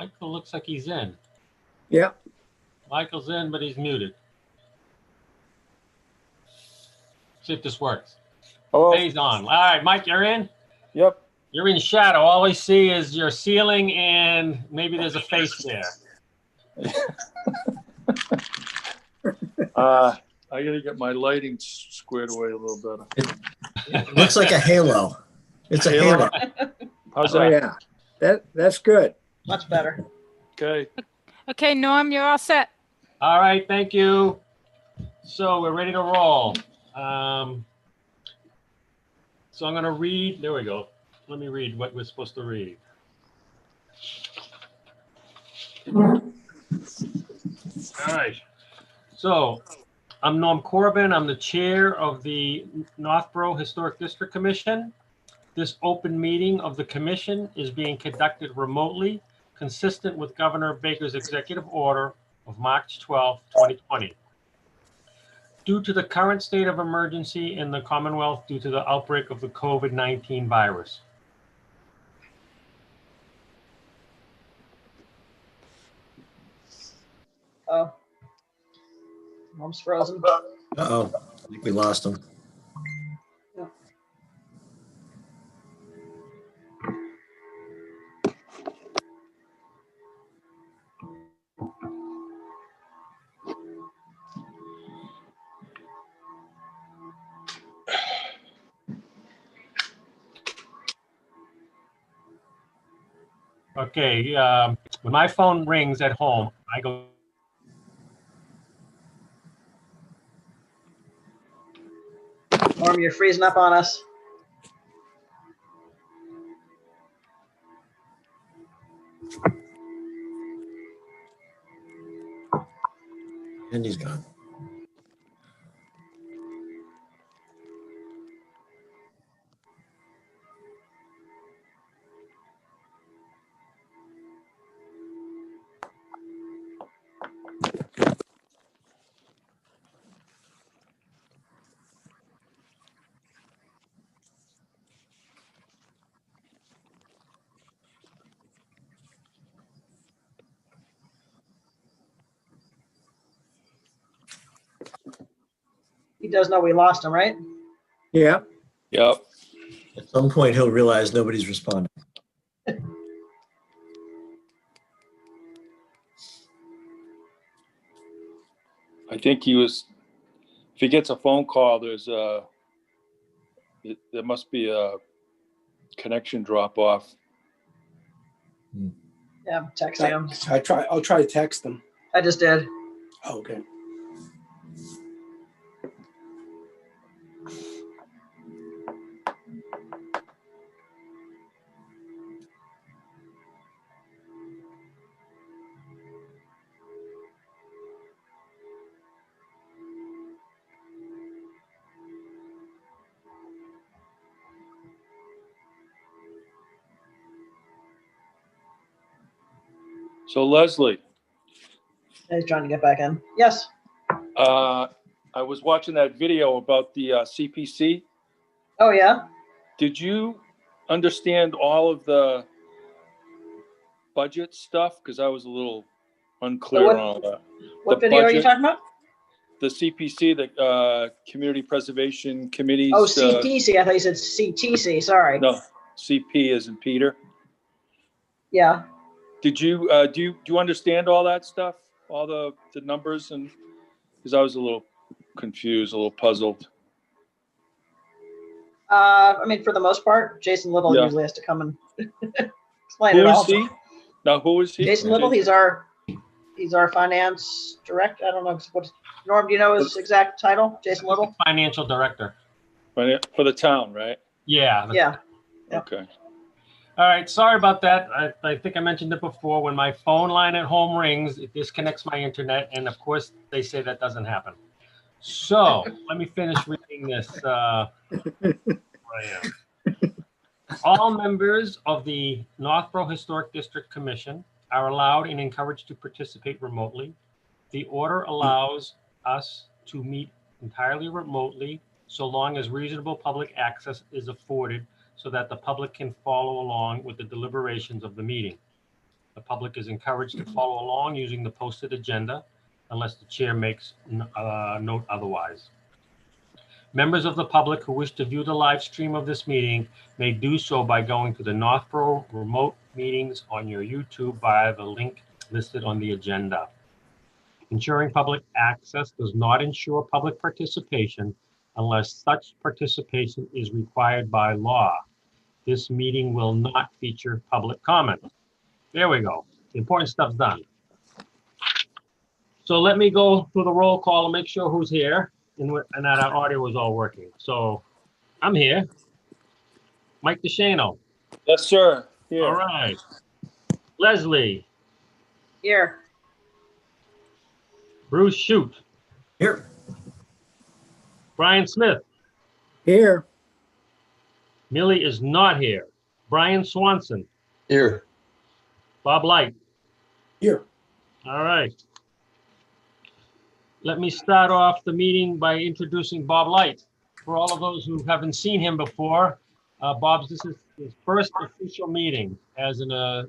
Michael looks like he's in. Yep. Michael's in, but he's muted. See if this works. Hello. He's on. All right, Mike, you're in? Yep. You're in shadow. All I see is your ceiling and maybe there's a face there. I gotta get my lighting squared away a little better. It looks like a halo. It's a halo. How's Oh, that? yeah. That's good. Much better. Okay. Okay, Norm, you're all set. All right, thank you. So we're ready to roll. So I'm going to read. There we go. Let me read what we're supposed to read. All right. So I'm Norm Corbin. I'm the chair of the Northborough Historic District Commission. This open meeting of the commission is being conducted remotely, consistent with Governor Baker's executive order of March 12, 2020. Due to the current state of emergency in the Commonwealth due to the outbreak of the COVID-19 virus. Oh. Mom's frozen. Uh-oh. I think we lost him. Okay, when my phone rings at home, I go. Norm, you're freezing up on us. And he's gone. He does know we lost him, right? Yeah. Yep. At some point, he'll realize nobody's responding. I think he was. If he gets a phone call, there must be a connection drop off. Yeah, I'm texting him. I'll try to text them. I just did. Oh, okay. So Leslie, He's trying to get back in. Yes. I was watching that video about the CPC. Oh, yeah. Did you understand all of the budget stuff? Because I was a little unclear What- on all that. What The video are you budget- talking about? The CPC, the Community Preservation Committees. Oh, CPC. I thought you said CTC. Sorry. No, CP as in Peter. Yeah. Did you do you understand all that stuff, all the numbers, and because I was a little confused, a little puzzled. I mean, for the most part, Jason Little Yeah. usually has to come and explain it Who all. is he? Now, who is he? Jason Little, he's our finance director. I don't know what. Norm, do you know his exact title? Jason Little. Financial director. For the town, right? Yeah. Yeah. Yep. Okay. All right, sorry about that. I think I mentioned it before. When my phone line at home rings, it disconnects my internet. And of course, they say that doesn't happen. So let me finish reading this. Where I am. All members of the Northborough Historic District Commission are allowed and encouraged to participate remotely. The order allows us to meet entirely remotely so long as reasonable public access is afforded so that the public can follow along with the deliberations of the meeting. The public is encouraged to follow along using the posted agenda unless the chair makes note otherwise. Members of the public who wish to view the live stream of this meeting may do so by going to the Northborough Remote Meetings on your YouTube via the link listed on the agenda. Ensuring public access does not ensure public participation unless such participation is required by law. This meeting will not feature public comment. There we go. The important stuff's done. So let me go through the roll call and make sure who's here and that our audio is all working. So I'm here. Mike DeShano. Yes, sir. All Here. right. Leslie. Here. Bruce Shute. Here. Brian Smith. Here. Millie is not here. Brian Swanson. Here. Bob Light. Here. All right. Let me start off the meeting by introducing Bob Light. For all of those who haven't seen him before, this is his first official meeting as not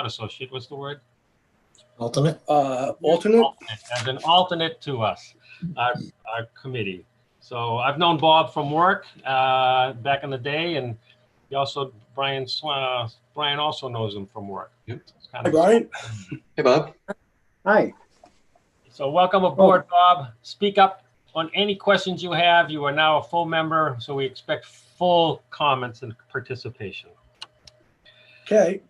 associate, what's the word? Alternate. Alternate. As an alternate to us, our committee. So I've known Bob from work back in the day, and he also, Brian also knows him from work. Yep. It's kind Hi, of- Brian. Hey, Bob. Hi. So welcome aboard, Bob. Speak up on any questions you have. You are now a full member, so we expect full comments and participation. Okay.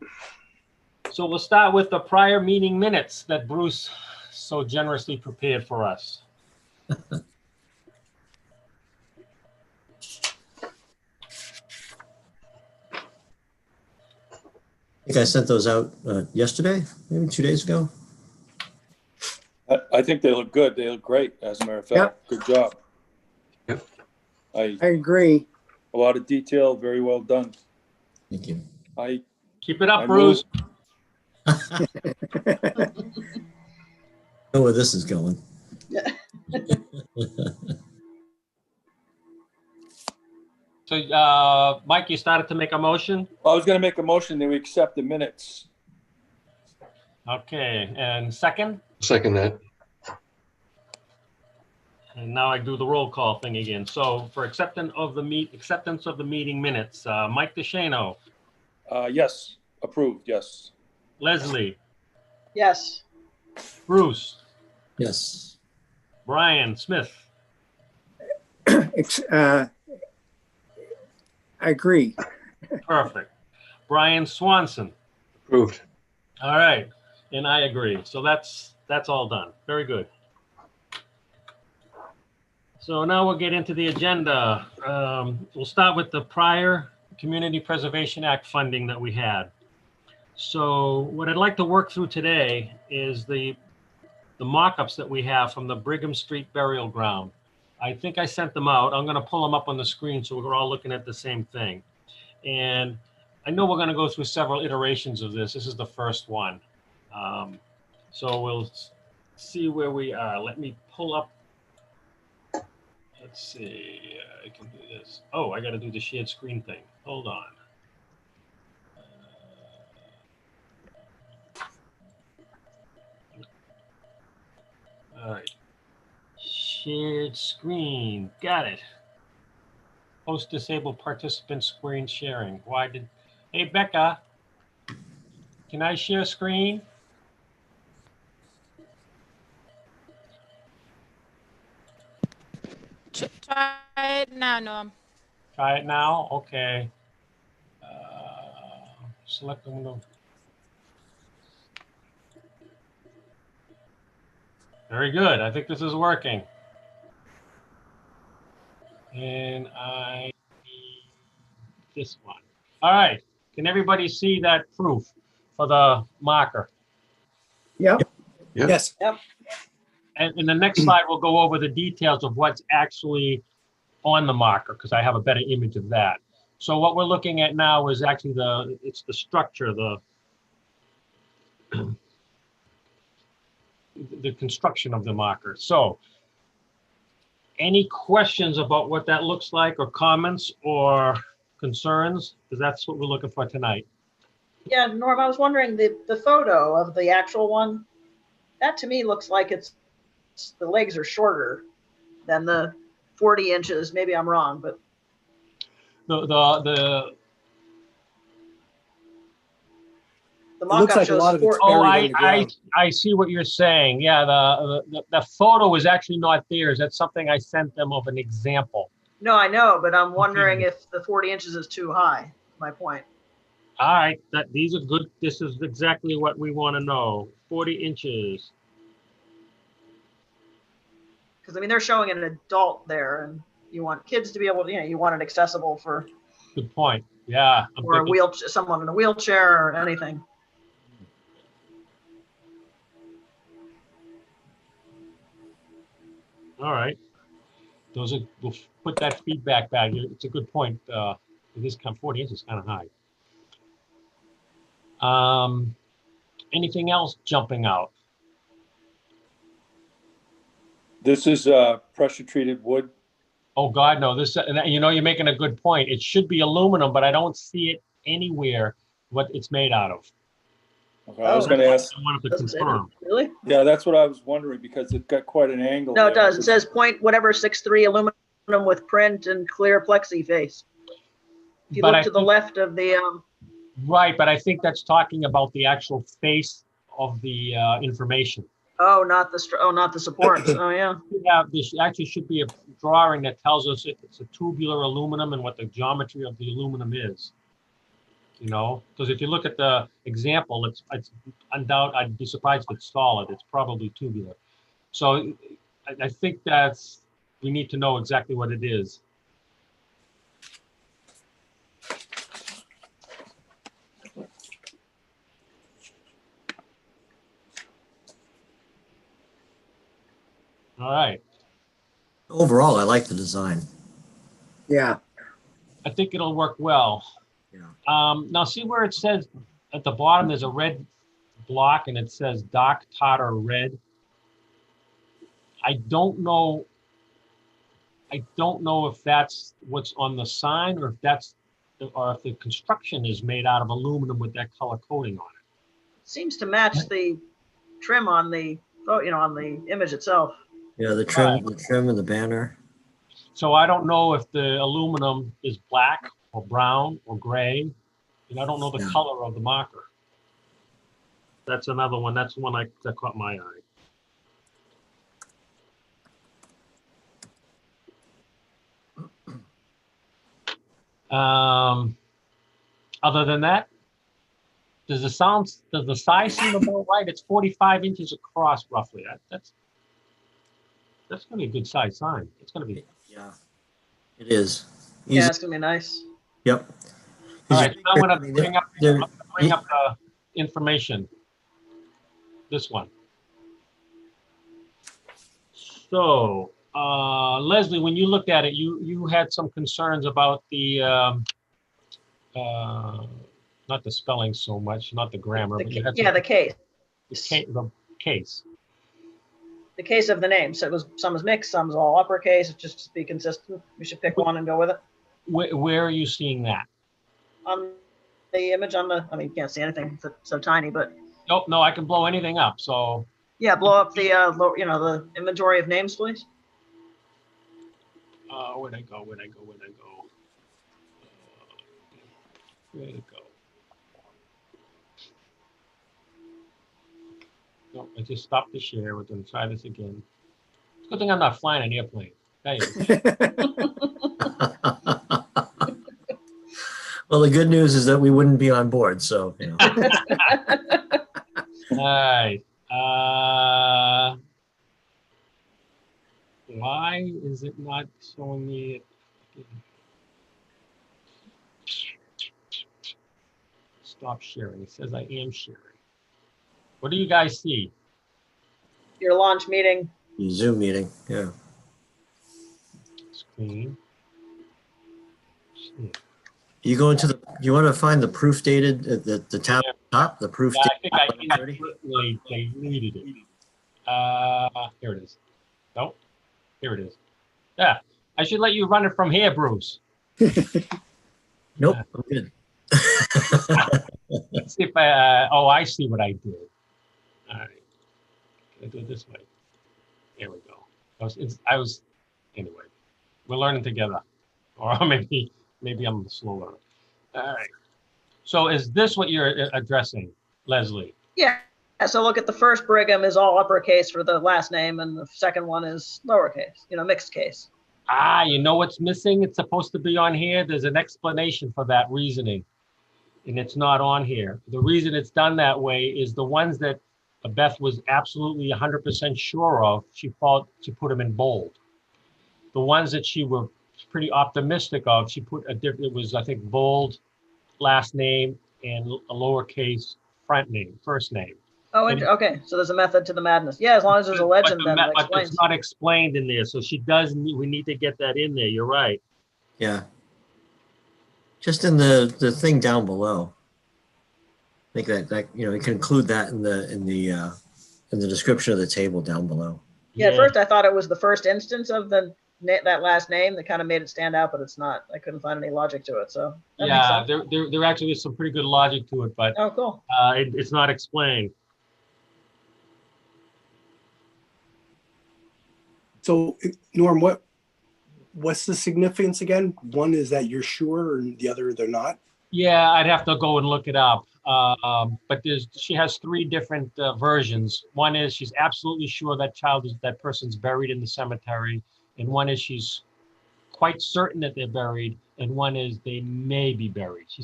So we'll start with the prior meeting minutes that Bruce so generously prepared for us. I think I sent those out yesterday, maybe 2 days ago. I think they look good. They look great, as a matter of fact. Good job. Yep. I agree. A lot of detail, very well done. Thank you. Keep it up, I Bruce. Know where this is going. So, Mike, you started to make a motion? I was gonna make a motion that we accept the minutes. Okay, and second? Second that. And now I do the roll call thing again. So for acceptance of the meeting minutes, Mike DeShano, Yes, approved, yes. Leslie, Yes. Bruce, Yes. Brian Smith, I agree. perfect. Brian Swanson. Approved. All right, and I agree. So that's all done. Very good. So now we'll get into the agenda. We'll start with the prior Community Preservation Act funding that we had. So what I'd like to work through today is the mock-ups that we have from the Brigham Street Burial Ground. I think I sent them out. I'm going to pull them up on the screen so we're all looking at the same thing. And I know we're going to go through several iterations of this. This is the first one. So we'll see where we are. Let me pull up. Let's see. I can do this. Oh, I got to do the shared screen thing. Hold on. All right. Shared screen. Got it. Host disabled participant screen sharing. Hey, Becca, can I share screen? Try it now, Norm. Try it now? Okay. Select the window. Very good. I think this is working. And I need this one. All right. Can everybody see that proof for the marker? Yep. Yep. Yes. And in the next slide, we'll go over the details of what's actually on the marker, because I have a better image of that. So what we're looking at now is actually it's the structure, the construction of the marker. So any questions about what that looks like, or comments or concerns? Because that's what we're looking for tonight. Yeah, Norm, I was wondering, the photo of the actual one, that to me looks like the legs are shorter than the 40 inches. Maybe I'm wrong, but The the It looks mock-up like a lot shows of it's four. Oh, buried on the ground. I see what you're saying. Yeah, the photo is actually not theirs. That's something I sent them of an example. No, I know, but I'm wondering if the 40 inches is too high, my point. All right, these are good. This is exactly what we want to know. 40 inches. Because, I mean, they're showing an adult there, and you want kids to be able to, you want it accessible for, Good point. Yeah, I'm or thinking, someone in a wheelchair or anything. all right. We'll put that feedback back. It's a good point. It is 40 inches, kind of high. Anything else jumping out? This is pressure treated wood. Oh God, no! You're making a good point. It should be aluminum, but I don't see it anywhere what it's made out of. Okay, I was going to ask. I wanted to Doesn't say that. confirm. Really? Yeah, that's what I was wondering because it got quite an angle. No, it there. does. It says point whatever 6'3" aluminum with print and clear plexi face. If you But look I to the think- left of the, Right, but I think that's talking about the actual face of the information. not the supports. Oh, yeah. This actually should be a drawing that tells us it's a tubular aluminum and what the geometry of the aluminum is. Because if you look at the example, it's undoubted. I'd be surprised if it's solid. It's probably tubular. So I think we need to know exactly what it is. All right. Overall, I like the design. Yeah. I think it'll work well. Yeah. Now see where it says at the bottom, there's a red block and it says Doc Totter Red. I don't know if that's what's on the sign or if the construction is made out of aluminum with that color coating on it. Seems to match the trim on the, on the image itself. Yeah, the trim and the banner. So I don't know if the aluminum is black or brown or gray. And I don't know the Yeah. color of the marker. That's another one. That's one that caught my eye. Other than that, does the size seem about right? It's 45 inches across roughly. That's going to be a good size sign. It's going to be. Yeah, it is. Yeah, Easy. it's gonna be nice. Yep. All right, so I'm going to They're- bring up the information. This one. So, Leslie, when you looked at it, you had some concerns about the, not the spelling so much, not the grammar, but you had Yeah, the case. the case. The case of the name. So some is mixed, some is all uppercase. Just to be consistent, we should pick one and go with it. Where are you seeing that? On the image you can't see anything. It's so tiny, but Nope, no, I can blow anything up. So, yeah, blow up the, the inventory of names, please. where'd I go? Where'd it go? No, I just stopped the share. We're going to try this again. It's a good thing I'm not flying an airplane. Tell you. Well, the good news is that we wouldn't be on board, so, All right. Why is it not showing me it? Stop sharing. It says I am sharing. What do you guys see? Your launch meeting. Zoom meeting, yeah. Screen. Share. You want to find the proof dated, the tab at the top, the proof Yeah, I think I dated 11/30? they deleted it. Here it is. Nope. Here it is. Yeah. I should let you run it from here, Bruce. Nope, I'm good. Let's see if I, oh, I see what I did. All right. Can I do it this way? There we go. Anyway, we're learning together. Or maybe I'm the slow learner. All right. So is this what you're addressing, Leslie? Yeah. So look at the first Brigham is all uppercase for the last name, and the second one is lowercase, mixed case. Ah, you know what's missing? It's supposed to be on here. There's an explanation for that reasoning, and it's not on here. The reason it's done that way is the ones that Beth was absolutely 100% sure of, she put them in bold. The ones that she was pretty optimistic of, she put it was, I think, bold last name and a lowercase first name. Oh, okay. So there's a method to the madness. Yeah, as long as there's a legend, then it But explains. it's not explained in there, so we need to get that in there. You're right. Yeah. Just in the thing down below. I think that you can include that in the description of the table down below. Yeah, at first I thought it was the first instance of that last name that kind of made it stand out, but it's not. I couldn't find any logic to it. So that makes sense. there actually is some pretty good logic to it, but oh, cool. It's not explained. So, Norm, what's the significance again? One is that you're sure, and the other they're not. Yeah, I'd have to go and look it up. But she has three different versions. One is she's absolutely sure that person's buried in the cemetery, and one is she's quite certain that they're buried, and one is they may be buried. She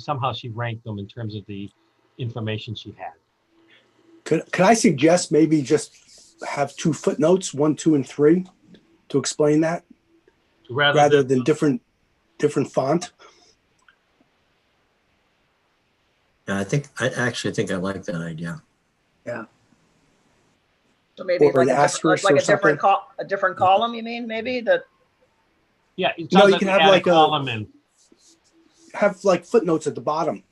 ranked them in terms of the information she had. Could I suggest maybe just have 2 footnotes, 1, 2, and 3, to explain that, rather than different font? Yeah, I actually think I like that idea. Yeah. So maybe Or an asterisk or something. a different column. You mean maybe that? Yeah. No, you can have like a column in. Have like footnotes at the bottom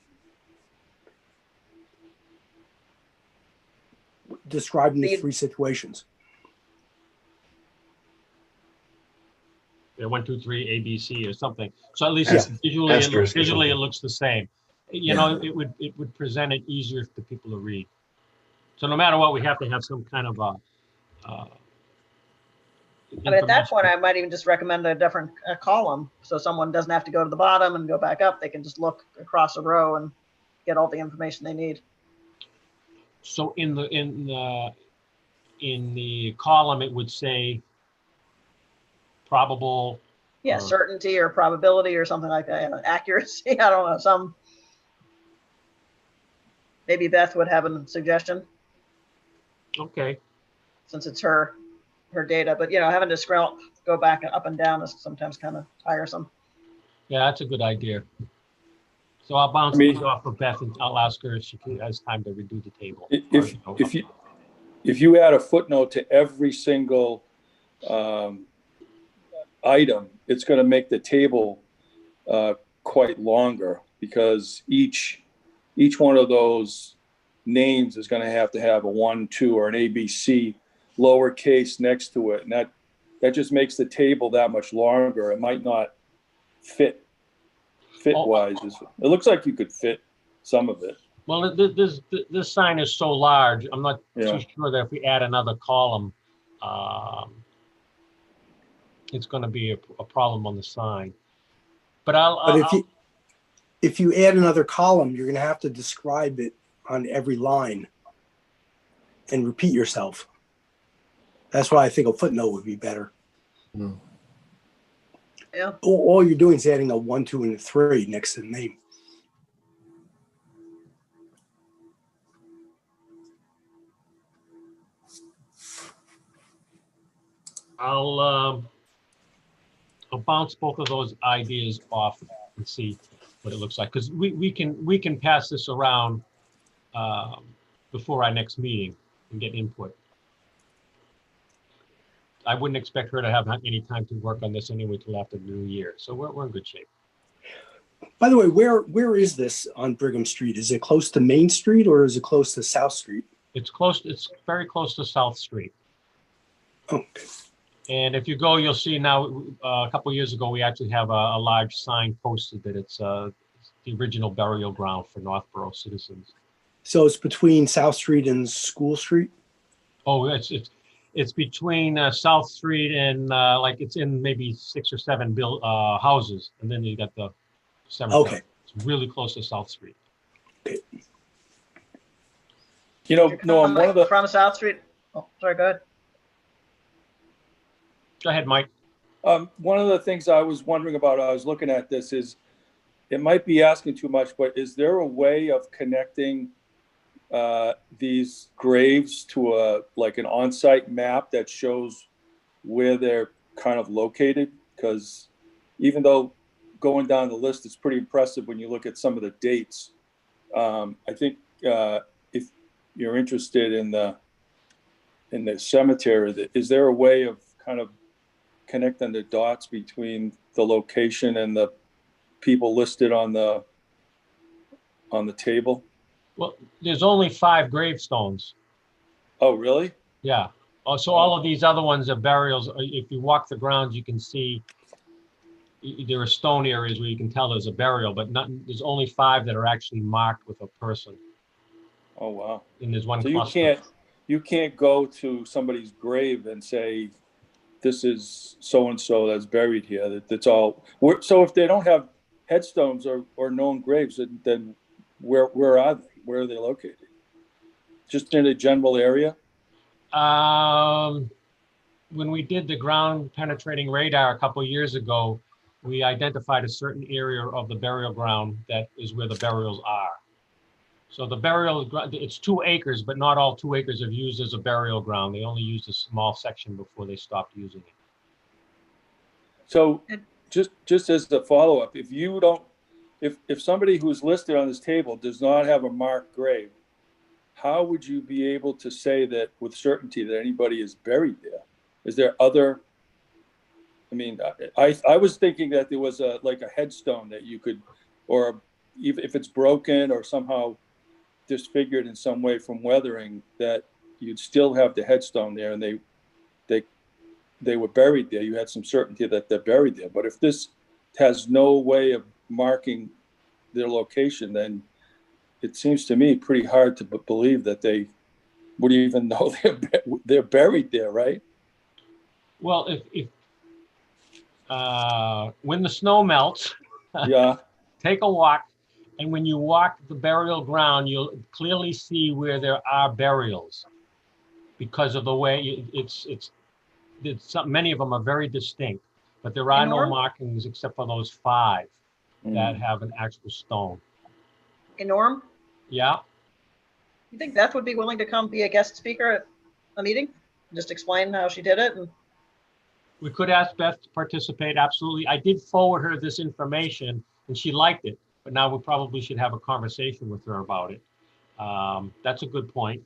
describing the 3 situations. Yeah, 1, 2, 3, A, B, C, or something. So at least Yeah. visually it looks the same. It would present it easier for people to read. So no matter what, we have to have some kind of At that point, I might even just recommend a different column, so someone doesn't have to go to the bottom and go back up. They can just look across a row and get all the information they need. So in the column, it would say probable. Yeah, certainty or probability or something like that. Accuracy. I don't know. Maybe Beth would have a suggestion. Okay. Since it's her data, but having to go back and up and down is sometimes kind of tiresome. Yeah, that's a good idea. So I'll bounce these off of Beth and I'll ask her if she has time to redo the table. If you add a footnote to every single item, it's going to make the table quite longer, because each one of those names is going to have a 1, 2, or an ABC lowercase next to it, and that just makes the table that much longer. It might not fit wise. It looks like you could fit some of it. Well, this sign is so large, I'm not too sure that if we add another column, it's going to be a problem on the sign. But if you add another column, you're going to have to describe it on every line and repeat yourself. That's why I think a footnote would be better. Mm. Yeah. All you're doing is adding a 1, 2, and a 3 next to the name. I'll bounce both of those ideas off and see what it looks like, because we can pass this around before our next meeting and get input. I wouldn't expect her to have any time to work on this anyway till after the new year, so we're in good shape. By the way, where is this on Brigham Street? Is it close to Main Street or is it close to South Street? It's very close to South Street. Okay. And if you go, you'll see now, a couple of years ago, we actually have a large sign posted that it's the original burial ground for Northborough citizens. So it's between South Street and School Street? Oh, it's between South Street and like it's in maybe 6 or 7 houses, and then you got the cemetery. Okay. It's really close to South Street. You know, Norm, one of the, From South Street. Oh, sorry, go ahead. Go ahead, Mike. one of the things I was wondering about, I was looking at this is, it might be asking too much, but is there a way of connecting these graves to like an on-site map that shows where they're kind of located? Because even though going down the list is pretty impressive when you look at some of the dates, I think if you're interested in the cemetery, is there a way of kind of connecting the dots between the location and the people listed on the table? Well, there's only 5 gravestones. Oh, really? Yeah. Oh, so all of these other ones are burials. If you walk the grounds, you can see there are stone areas where you can tell there's a burial, but there's only 5 that are actually marked with a person. Oh, wow. And there's one So cluster. you can't go to somebody's grave and say, this is so-and-so that's buried here. That's all. So if they don't have headstones or known graves, then where are they? Where are they located? Just in a general area? When we did the ground penetrating radar a couple of years ago, we identified a certain area of the burial ground that is where the burials are. So the burial, it's 2 acres, but not all 2 acres are used as a burial ground. They only used a small section before they stopped using it. So just as a follow-up, if somebody who's listed on this table does not have a marked grave, how would you be able to say that with certainty that anybody is buried there? Is there other, I mean, I was thinking that there was like a headstone that you could, or even if it's broken or somehow disfigured in some way from weathering, that you'd still have the headstone there and they were buried there. You had some certainty that they're buried there. But if this has no way of marking their location, then it seems to me pretty hard to believe that they would even know they're buried there, right? Well, if when the snow melts, Yeah. take a walk, and when you walk the burial ground, you'll clearly see where there are burials because of the way it's many of them are very distinct, but there are no markings except for those 5 that have an actual stone. Hey, Norm, Yeah. you think Beth would be willing to come be a guest speaker at a meeting? Just explain how she did it? And We could ask Beth to participate, absolutely. I did forward her this information and she liked it, but now we probably should have a conversation with her about it. That's a good point.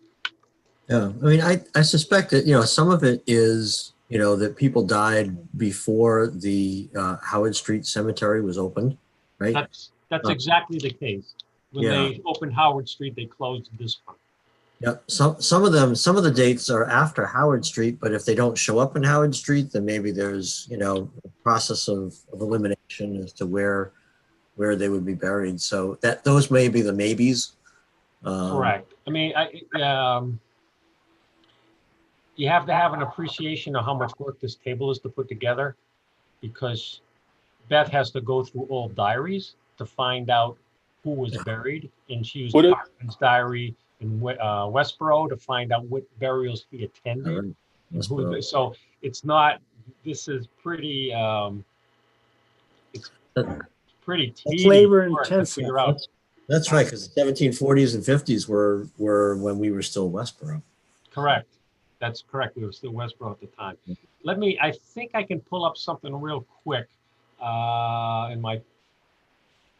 Yeah, I mean, I suspect that, some of it is, that people died before the Howard Street Cemetery was opened, right? That's exactly the case. When they opened Howard Street, they closed this one. Yeah, some of the dates are after Howard Street, but if they don't show up in Howard Street, then maybe there's, a process of elimination as to where they would be buried. So those may be the maybes. Correct. I mean, you have to have an appreciation of how much work this table is to put together, because Beth has to go through old diaries to find out who was buried, and she used Parkman's diary in Westboro to find out what burials he attended. So it's not. This is pretty. It's pretty flavor intensive intensive. to figure out. That's right, because the 1740s and 50s were when we were still Westboro. Correct. That's correct. We were still Westboro at the time. I think I can pull up something real quick in my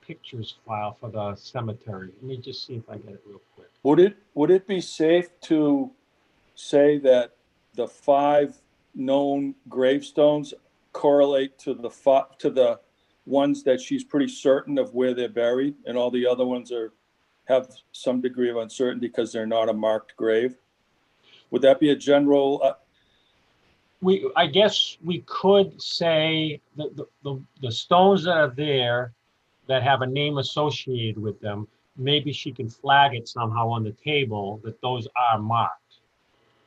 pictures file for the cemetery. Let me just see if I get it real quick. Would it be safe to say that the 5 known gravestones correlate to the ones that she's pretty certain of where they're buried, and all the other ones have some degree of uncertainty because they're not a marked grave? Would that be a general? I guess we could say that the stones that are there, that have a name associated with them, maybe she can flag it somehow on the table that those are marked.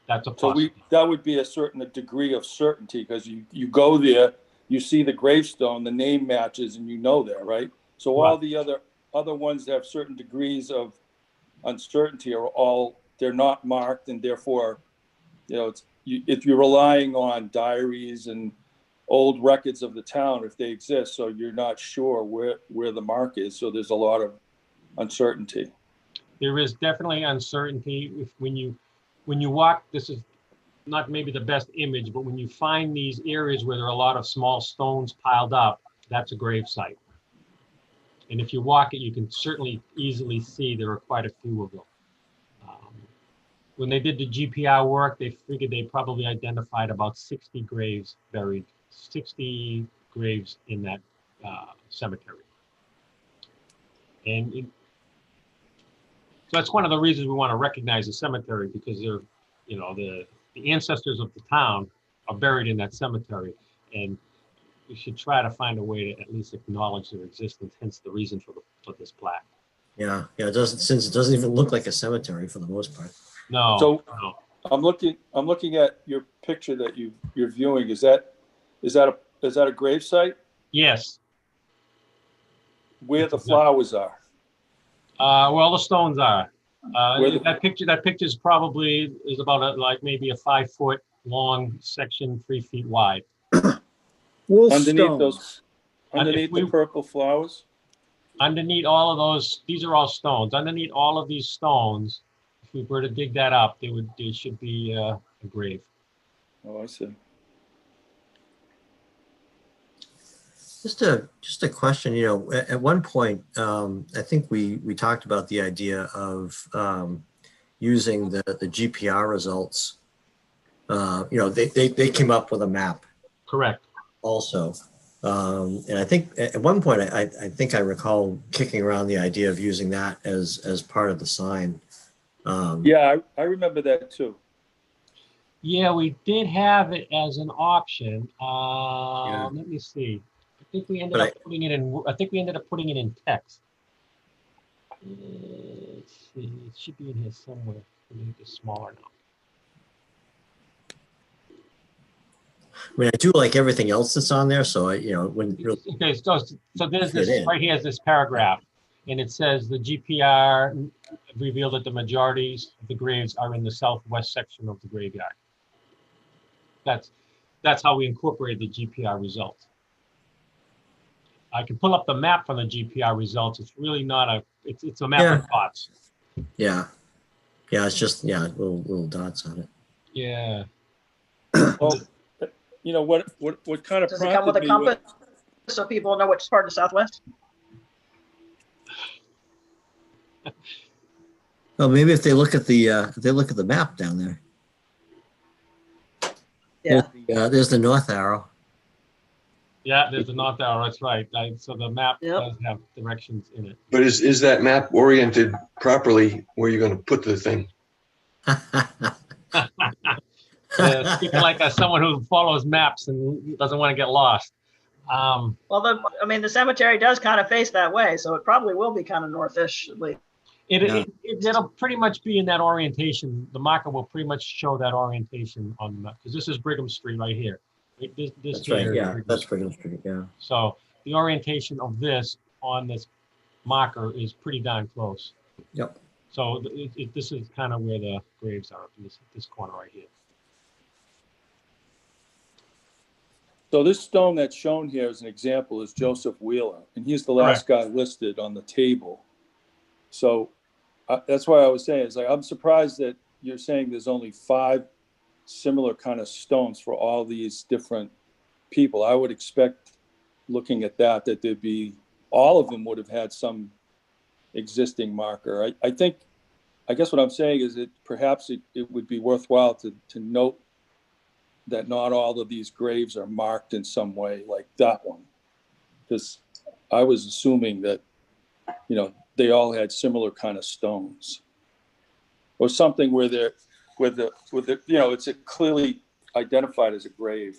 That's a So possibility. that would be a certain degree of certainty, because you go there, you see the gravestone, the name matches, and you know that, right? So all Right. the other ones that have certain degrees of uncertainty they're not marked, and therefore, if you're relying on diaries and old records of the town, if they exist, so you're not sure where the mark is, so there's a lot of uncertainty. There is definitely uncertainty when you walk. This is not maybe the best image, but when you find these areas where there are a lot of small stones piled up, that's a grave site. And if you walk it, you can certainly easily see there are quite a few of them. When they did the GPR work, they figured they probably identified about 60 graves buried, 60 graves in that cemetery. And so that's one of the reasons we want to recognize the cemetery, because they're, the ancestors of the town are buried in that cemetery, and we should try to find a way to at least acknowledge their existence. Hence the reason for this plaque. Yeah, it doesn't, since it doesn't even look like a cemetery for the most part. No. So no. I'm looking at your picture that you're viewing. Is that a grave site? Yes. Where the flowers are? Where all the stones are. Where the- That picture is probably about maybe a 5 foot long section, 3 feet wide. Underneath If the purple flowers? Underneath all of those, these are all stones. Underneath all of these stones, if we were to dig that up, there should be a grave. Oh, I see. Just a question, at one point, I think we talked about the idea of using the GPR results. They came up with a map Correct. also. And I think at one point, I think I recall kicking around the idea of using that as part of the sign. Yeah, I remember that too. Yeah, we did have it as an option. Yeah. Let me see. I think we ended up putting it in. I think we ended up putting it in text. Let's see. It should be in here somewhere. Let me make it smaller now. I mean, I do like everything else that's on there. So when Okay, so there's this right here is this paragraph, and it says the GPR revealed that the majorities of the graves are in the southwest section of the graveyard. That's how we incorporated the GPR results. I can pull up the map from the GPR results. It's really not it's a map of dots. Yeah, it's just little dots on it. Yeah. Well, what kind of Does it come with a compass so people know which part of Southwest? Well, maybe if they look at the map down there. Yeah. There's the north arrow. Yeah, there's the north arrow. That's right. So the map does have directions in it. But is that map oriented properly where you're going to put the thing? Speaking like someone who follows maps and doesn't want to get lost. Well, the cemetery does kind of face that way, so it probably will be kind of northish at least. It'll pretty much be in that orientation. The marker will pretty much show that orientation on the map, because this is Brigham Street right here. That's right. Yeah, that's Brigham Street. Yeah. So the orientation of this on this marker is pretty darn close. Yep. So this is kind of where the graves are, this corner right here. So this stone that's shown here as an example is Joseph Wheeler, and he's the last guy listed on the table. So that's why I was saying, I'm surprised that you're saying there's only 5 similar kind of stones for all these different people. I would expect, looking at that there'd be, all of them would have had some existing marker. I guess what I'm saying is that perhaps it would be worthwhile to note that not all of these graves are marked in some way like that one, because I was assuming that, they all had similar kind of stones or something where it's clearly identified as a grave.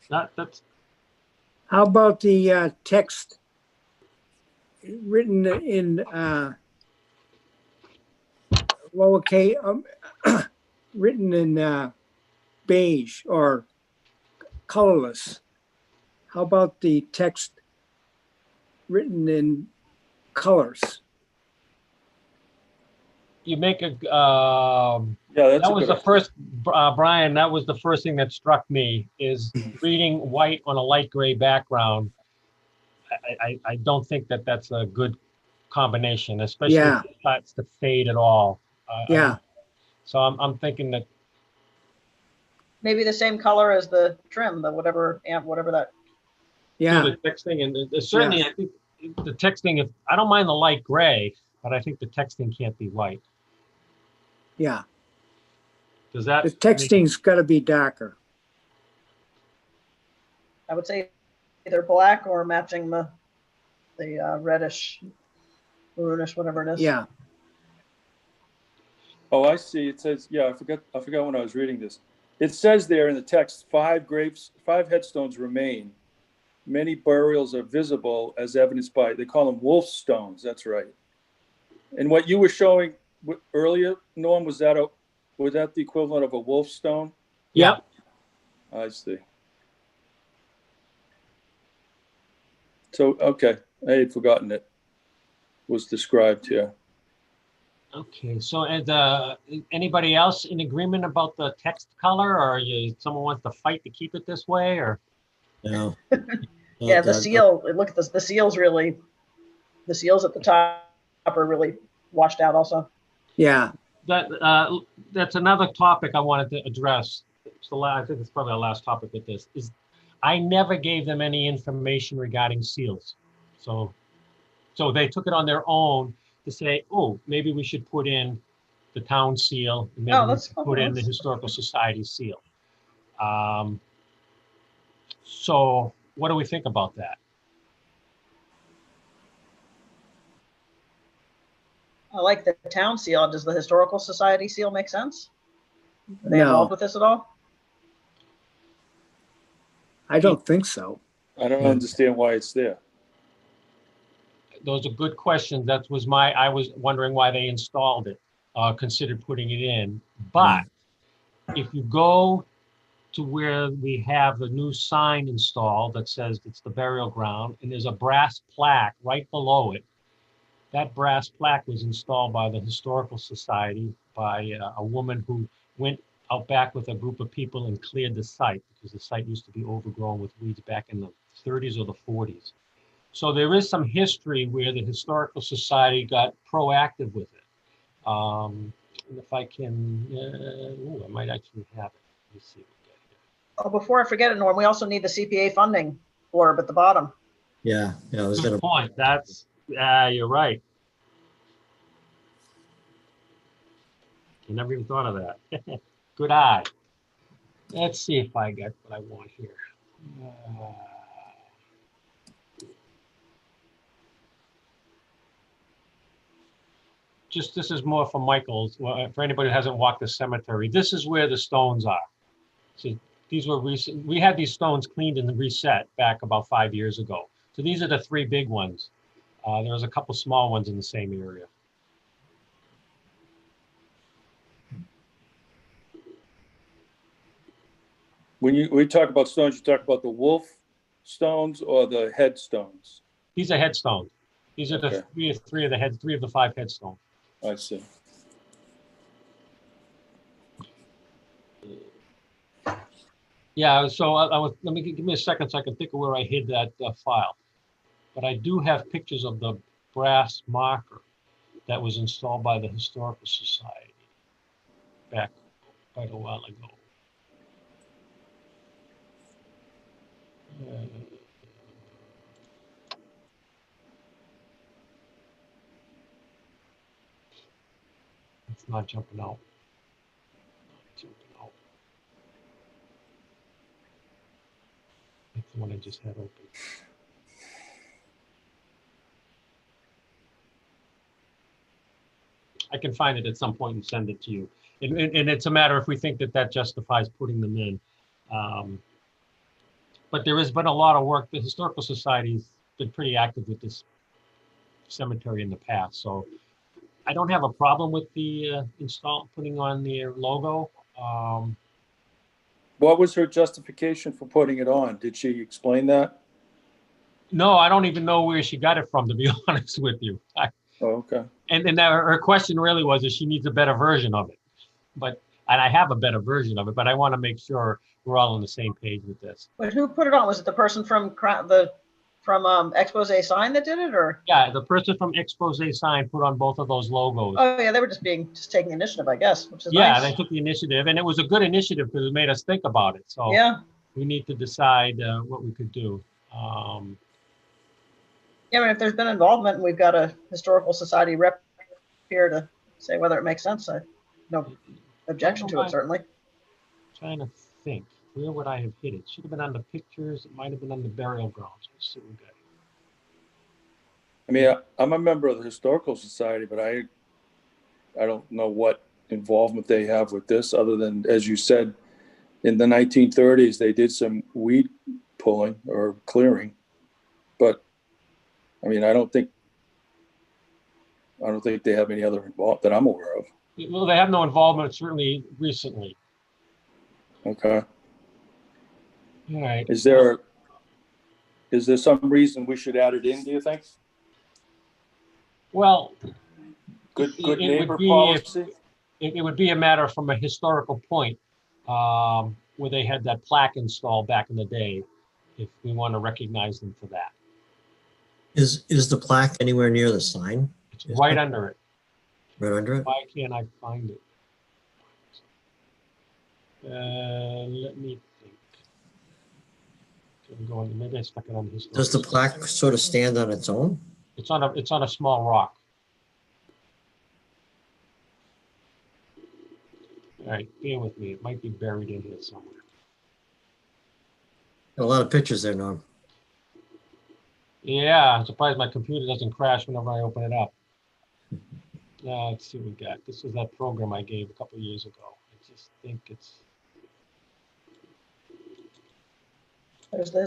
That's How about the text written in lowercase, written in beige or colorless? How about the text written in colors? You make a, Yeah, that's that a was good the first, Brian, that was the first thing that struck me is reading white on a light gray background. I don't think that that's a good combination, especially Yeah. if it starts to fade at all. Yeah. So I'm thinking that, Maybe the same color as the trim, the whatever amp, whatever that. Yeah. the texting, and certainly I think the texting, if I don't mind the light gray, but I think the texting can't be white. Yeah. Does that? The texting's got to be darker. I would say either black or matching the reddish, maroonish, whatever it is. Yeah. Oh, I see. It says, yeah, I forgot when I was reading this. It says there in the text, 5 headstones remain. Many burials are visible as evidenced by, they call them wolf stones. That's right. And what you were showing earlier, Norm, was that the equivalent of a wolf stone? Yeah. I see. So, okay, I had forgotten it was described here. Okay, so and anybody else in agreement about the text color, or someone wants to fight to keep it this way, or? No. Yeah, the seal, look at this, the seals really, the seals at the top are really washed out also. Yeah. That's another topic I wanted to address. I think it's probably our last topic with this, is I never gave them any information regarding seals. So they took it on their own to say, oh, maybe we should put in the town seal, and maybe we should put in the Historical Society seal. So what do we think about that? I like the town seal. Does the Historical Society seal make sense? Are they No. involved with this at all? I don't think so. I don't understand why it's there. Those are good questions. I was wondering why they installed it, considered putting it in. But if you go to where we have the new sign installed that says it's the burial ground, and there's a brass plaque right below it. That brass plaque was installed by the Historical Society by a woman who went out back with a group of people and cleared the site because the site used to be overgrown with weeds back in the 30s or the 40s. So there is some history where the Historical Society got proactive with it. And if I can, I might actually have it. Let me see what we got here. Oh, before I forget it, Norm, we also need the CPA funding blurb at the bottom. Yeah. Good point. That's, you're right. I never even thought of that. Good eye. Let's see if I got what I want here. This is more for Michael's, for anybody who hasn't walked the cemetery. This is where the stones are. So these were recent. We had these stones cleaned and reset back about 5 years ago. So these are the 3 big ones. There's a couple small ones in the same area. When we talk about stones, you talk about the wolf stones or the headstones? These are headstones. These are the three of the 5 headstones. I see. Yeah, so give me a second so I can think of where I hid that file. But I do have pictures of the brass marker that was installed by the Historical Society back quite a while ago. It's not jumping out. That's the one I just had open. I can find it at some point and send it to you. And it's a matter if we think that justifies putting them in. But there has been a lot of work. The Historical Society's been pretty active with this cemetery in the past, so I don't have a problem with the putting on their logo. What was her justification for putting it on? Did she explain that? No, I don't even know where she got it from, to be honest with you. Oh, okay. And her question really was if she needs a better version of it. And I have a better version of it, but I want to make sure we're all on the same page with this. But who put it on? Was it the person from Expose Sign that did it, or? Yeah, the person from Expose Sign put on both of those logos. Oh yeah, they were just taking initiative, I guess, which is Yeah, nice. they took the initiative, and it was a good initiative because it made us think about it. So Yeah, we need to decide what we could do. yeah. I mean, if there's been involvement and we've got a historical society rep here to say whether it makes sense, no objection to it, certainly. Trying to think, where would I have hit it? Should have been on the pictures. It might have been on the burial grounds. Let's see what we got. I mean, I'm a member of the Historical Society, but I don't know what involvement they have with this other than, as you said, in the 1930s, they did some weed pulling or clearing. But I mean, I don't think they have any other involvement that I'm aware of. Well, they have no involvement, certainly recently. Okay. All right. Is there some reason we should add it in, do you think? Well, Good it would neighbor be policy? it would be a matter from a historical point where they had that plaque installed back in the day, if we want to recognize them for that. Is the plaque anywhere near the sign? It's right under it. Right under it? Why can't I find it? Let me think. Maybe I stuck it on the historical. Does the plaque sort of stand on its own? It's on a small rock. All right, bear with me. It might be buried in here somewhere. Got a lot of pictures there, Norm. Yeah, I'm surprised my computer doesn't crash whenever I open it up. Let's see what we got. This is that program I gave a couple years ago. I just think it's. There's the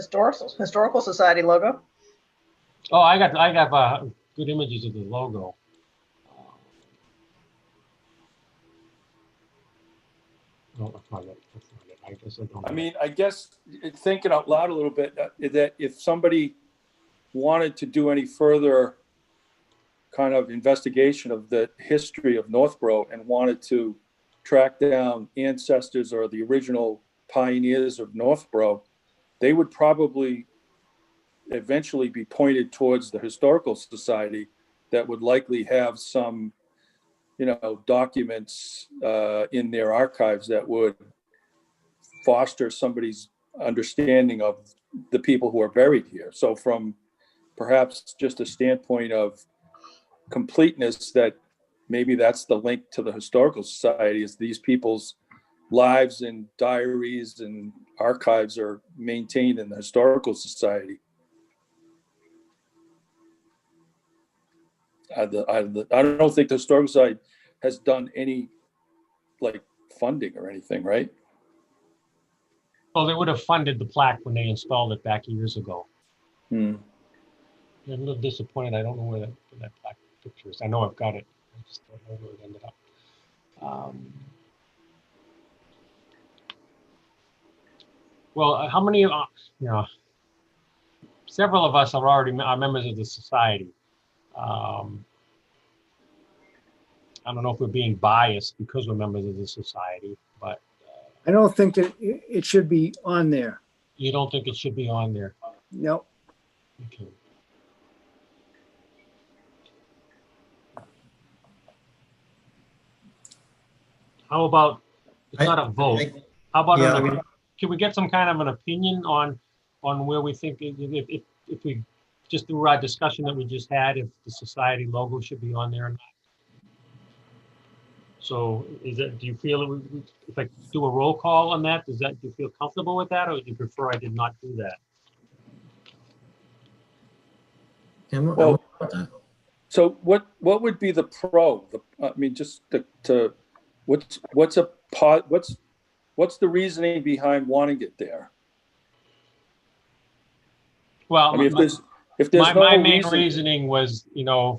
historical society logo. Oh, I got good images of the logo. No, that's not it. That's not it. I guess I don't. I mean, I guess thinking out loud a little bit, that if somebody wanted to do any further kind of investigation of the history of Northborough and wanted to track down ancestors or the original pioneers of Northborough, they would probably eventually be pointed towards the Historical Society that would likely have some, documents in their archives that would foster somebody's understanding of the people who are buried here. So from perhaps just a standpoint of completeness, that maybe that's the link to the Historical Society, is these people's lives and diaries and archives are maintained in the Historical Society. I don't think the Historical Society has done any funding or anything, right? Well, they would have funded the plaque when they installed it back years ago. I'm a little disappointed. I don't know where that plaque picture is. I know I've got it. I just don't know where it ended up. Well, how many several of us are members of the society. I don't know if we're being biased because we're members of the society, but I don't think that it should be on there. you don't think it should be on there. No. Okay. How about, it's not a vote. How about, Yeah, can we get some kind of an opinion on where we think, if we, just through our discussion that we just had, if the society logo should be on there or not? So do you feel, if I do a roll call on that, do you feel comfortable with that, or do you prefer I did not do that? Well, so what would be the pro? What's the reasoning behind wanting it there? Well, I mean, if there's my no main reason, reasoning was,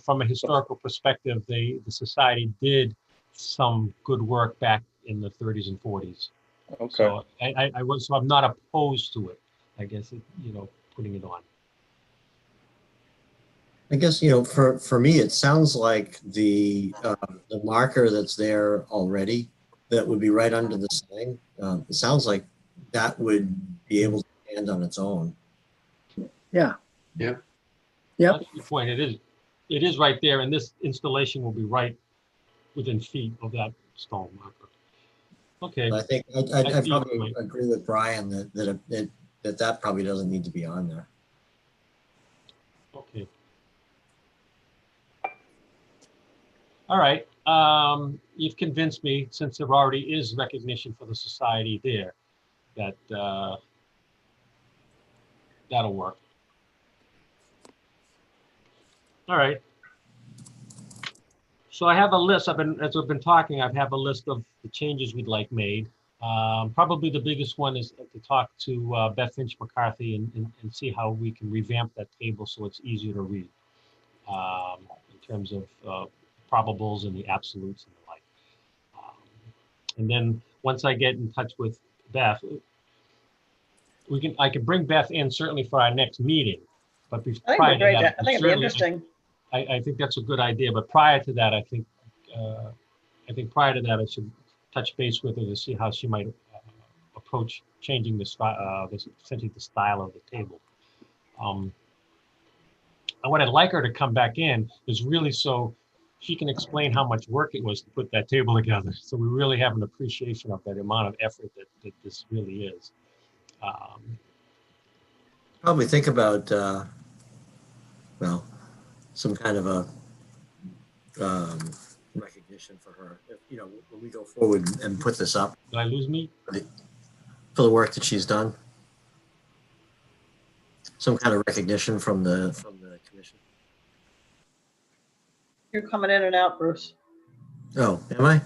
from a historical perspective, the society did some good work back in the 30s and 40s. okay, So so I'm not opposed to it, I guess, putting it on. I guess, for me, it sounds like the marker that's there already that would be right under the sign. It sounds like that would be able to stand on its own. Yeah. Yep. Yep. That's a good point. It is right there, and this installation will be right within feet of that stone marker. Okay. But I think I I see your probably point. agree with Brian that probably doesn't need to be on there. Okay. All right. You've convinced me, since there already is recognition for the society there, that that'll work. All right. So I have a list. As we've been talking, I have a list of the changes we'd like made. Probably the biggest one is to talk to Beth Finch McCarthy and see how we can revamp that table so it's easier to read in terms of probables and the absolutes and the like. And then once I get in touch with Beth, I can bring Beth in certainly for our next meeting. But I think prior it'd be great. to that, I think it'd be interesting. I think that's a good idea. But prior to that, I think prior to that, I should touch base with her to see how she might approach changing the style, essentially the style of the table. And what I'd like her to come back in is really so she can explain how much work it was to put that table together. So we really have an appreciation of that amount of effort that this really is. Probably think about some kind of a recognition for her. When we go forward and put this up Did I lose me? for the work that she's done. Some kind of recognition from the commission. You're coming in and out, Bruce. Oh, am I?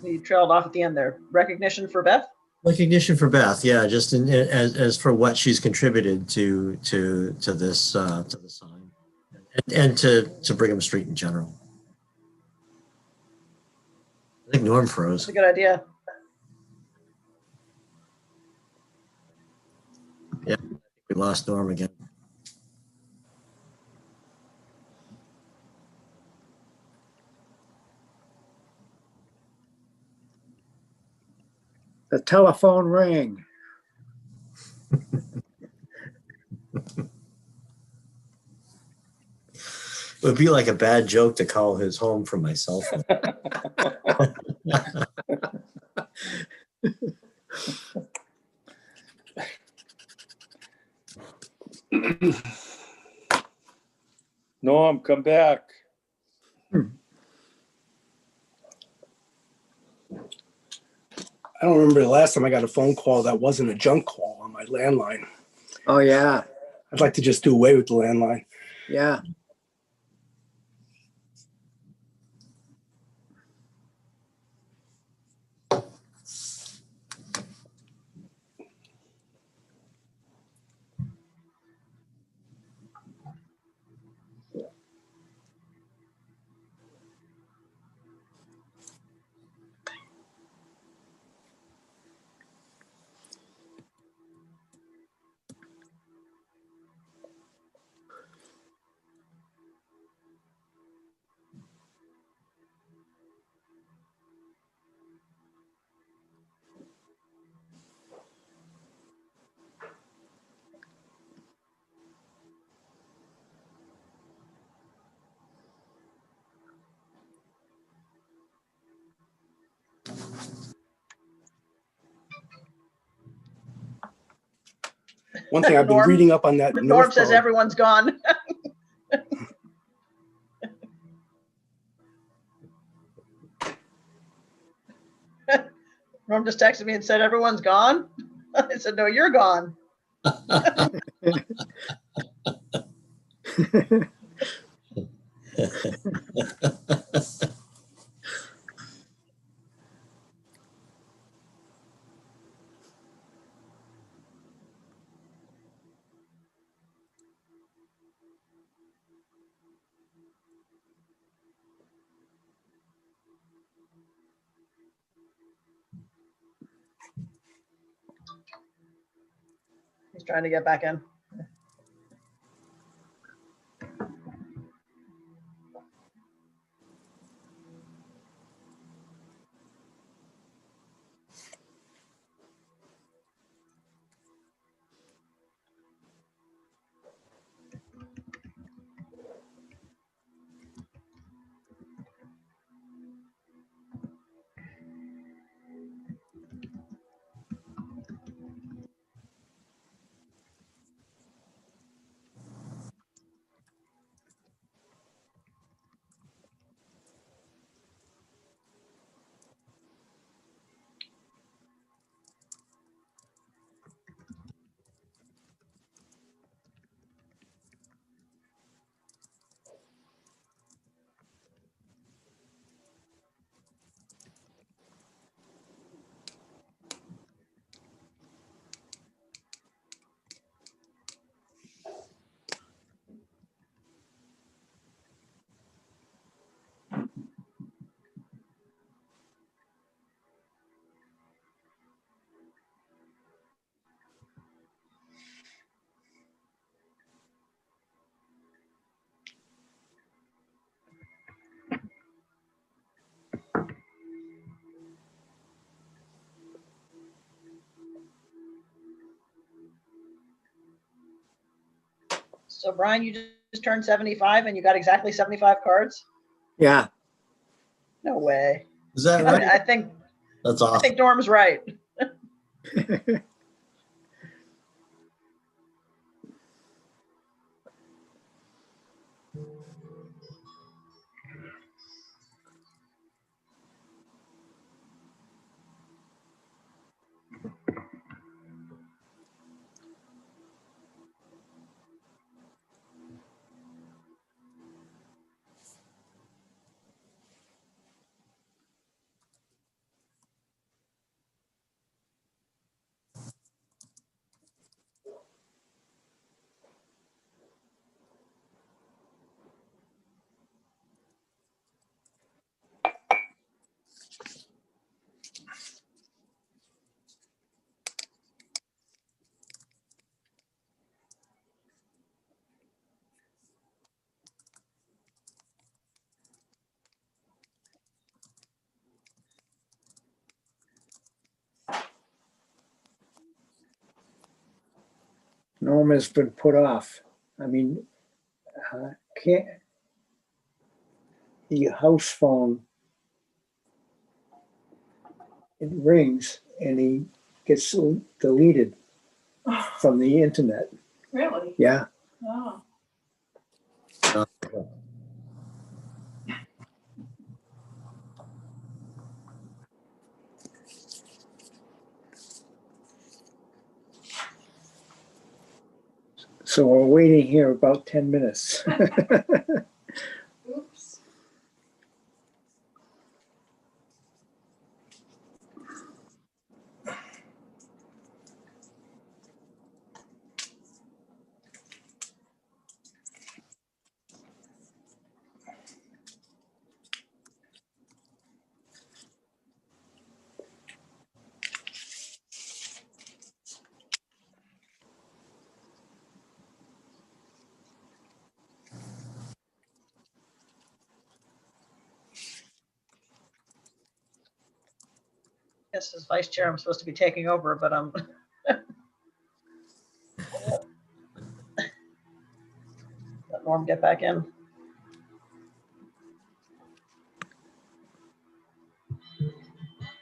You trailed off at the end there. Recognition for Beth? Recognition for Beth, yeah, just as for what she's contributed to this to the sign and to Brigham Street in general. I think Norm froze. That's a good idea. Yeah, I think we lost Norm again. The telephone rang. It would be like a bad joke to call his home from my cell phone. Norm, come back. I don't remember the last time I got a phone call that wasn't a junk call on my landline. Oh, yeah. I'd like to just do away with the landline. Yeah. One thing I've been Norm- reading up on that Norm says Northborough- everyone's gone. Norm just texted me and said, everyone's gone. I said, no, you're gone. He's trying to get back in. So Brian, you just turned 75 and you got exactly 75 cards? Yeah. No way. Is that right? I think That's I awesome. think Norm's right. Norma's been put off. I mean, can't, the house phone, it rings and he gets deleted from the internet. Really? Yeah. Oh. So we're waiting here about 10 minutes. Oops. Yes, as vice chair, I'm supposed to be taking over, but I'm let Norm get back in.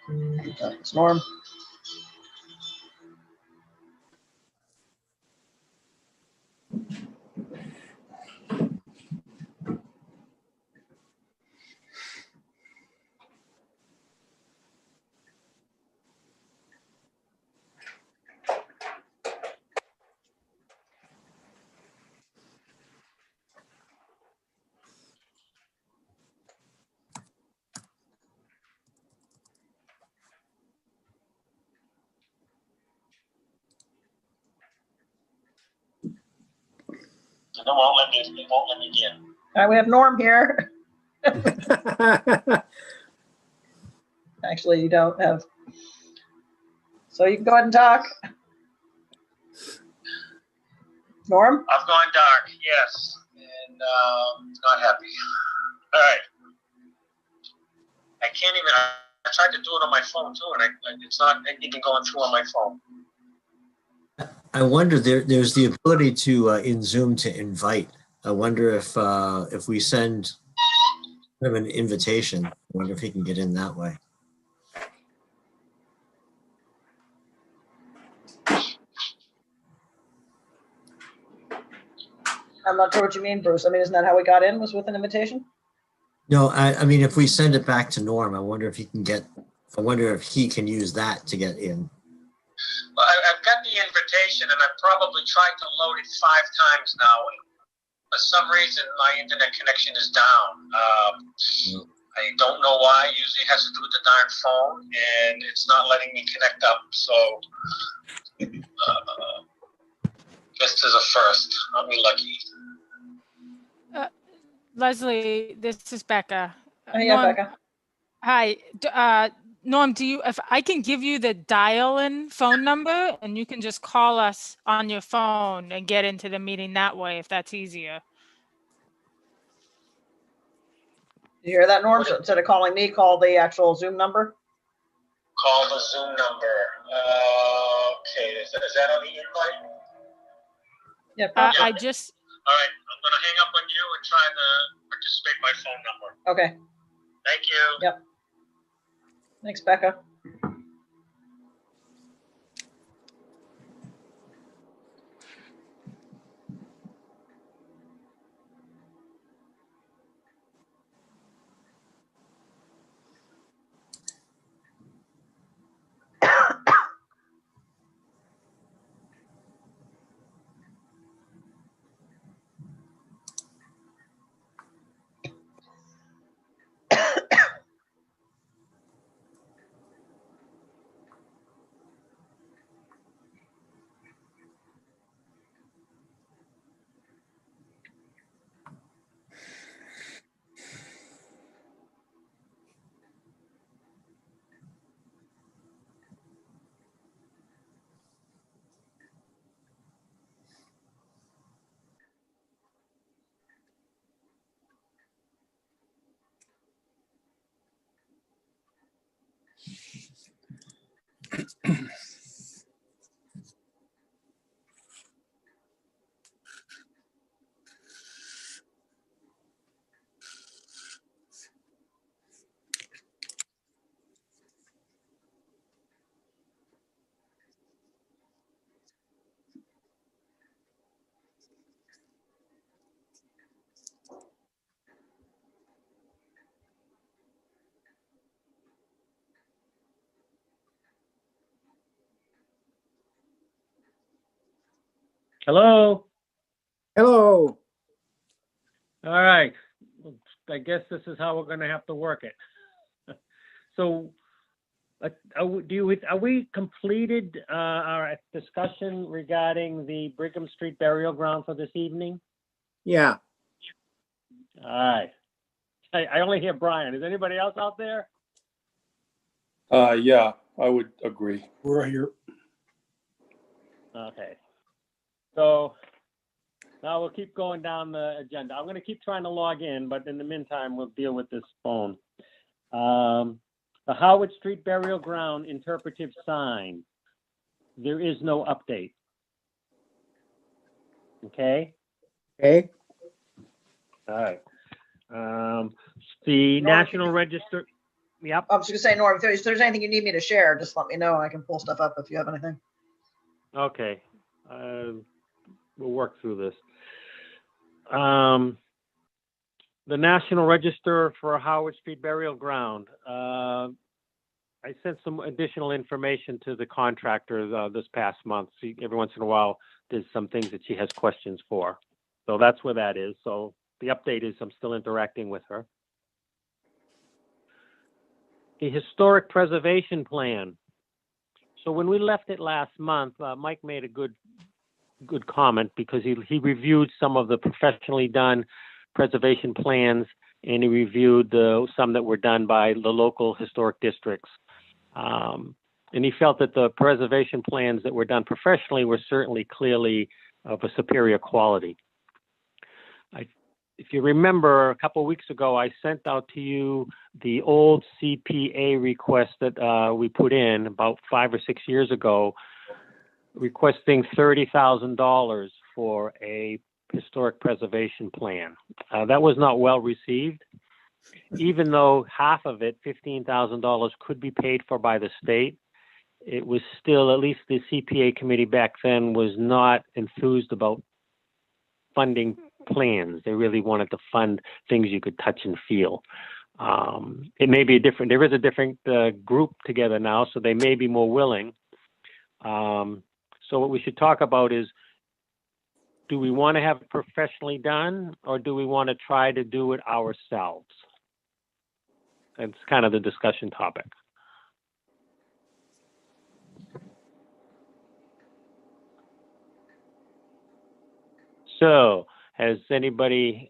It's Norm. It won't let me in. All right, we have Norm here. Actually, you don't have. So you can go ahead and talk. Norm? I've gone dark, yes, and not happy. All right. I can't even, I tried to do it on my phone too, and it's not even going through on my phone. I wonder, there's the ability to, in Zoom, to invite. I wonder if we send him an invitation, I wonder if he can get in that way. I'm not sure what you mean, Bruce. I mean, isn't that how we got in, was with an invitation? No, I mean, if we send it back to Norm, I wonder if he can use that to get in. Well, I've got the invitation, and I've probably tried to load it 5 times now. For some reason, my internet connection is down. I don't know why. Usually it has to do with the darn phone, and it's not letting me connect up. So this is a first. I'll be lucky. Leslie, this is Becca. Oh, yeah, Norm, Becca. hi. Norm, if I can give you the dial-in phone number and you can just call us on your phone and get into the meeting that way, if that's easier. Did you hear that, Norm? So instead of calling me, call the actual Zoom number. Call the Zoom number. Okay, is that on the invite? Yeah, I just, All right, I'm going to hang up on you and try to participate by phone number. okay. Thank you. Yep. Thanks, Becca. Hello. Hello. All right. I guess this is how we're going to have to work it. So, are we completed our discussion regarding the Brigham Street burial ground for this evening? Yeah. All right. I only hear Brian. Is anybody else out there? Yeah, I would agree. We're here. Okay. So now we'll keep going down the agenda. I'm going to keep trying to log in, but in the meantime, we'll deal with this phone. The Howard Street Burial Ground interpretive sign. There is no update. Okay. Okay. All right. The National Register. Yep. I was just gonna say, Norm, if there's anything you need me to share, just let me know. I can pull stuff up if you have anything. Okay. We'll work through this. The National Register for Howard Street Burial Ground. I sent some additional information to the contractor this past month. Every once in a while, there's some things that she has questions for. So that's where that is. So the update is I'm still interacting with her. The Historic Preservation Plan. So when we left it last month, Mike made a good comment because he reviewed some of the professionally done preservation plans, and he reviewed some that were done by the local historic districts. And he felt that the preservation plans that were done professionally were certainly clearly of a superior quality. If you remember, a couple of weeks ago, I sent out to you the old CPA request that we put in about 5 or 6 years ago, requesting $30,000 for a historic preservation plan. That was not well received, even though half of it, $15,000, could be paid for by the state. It was still, at least the CPA committee back then was not enthused about funding plans. They really wanted to fund things you could touch and feel. It may be there is a different group together now, so they may be more willing. So what we should talk about is, do we want to have it professionally done, or do we want to try to do it ourselves? It's kind of the discussion topic. So, has anybody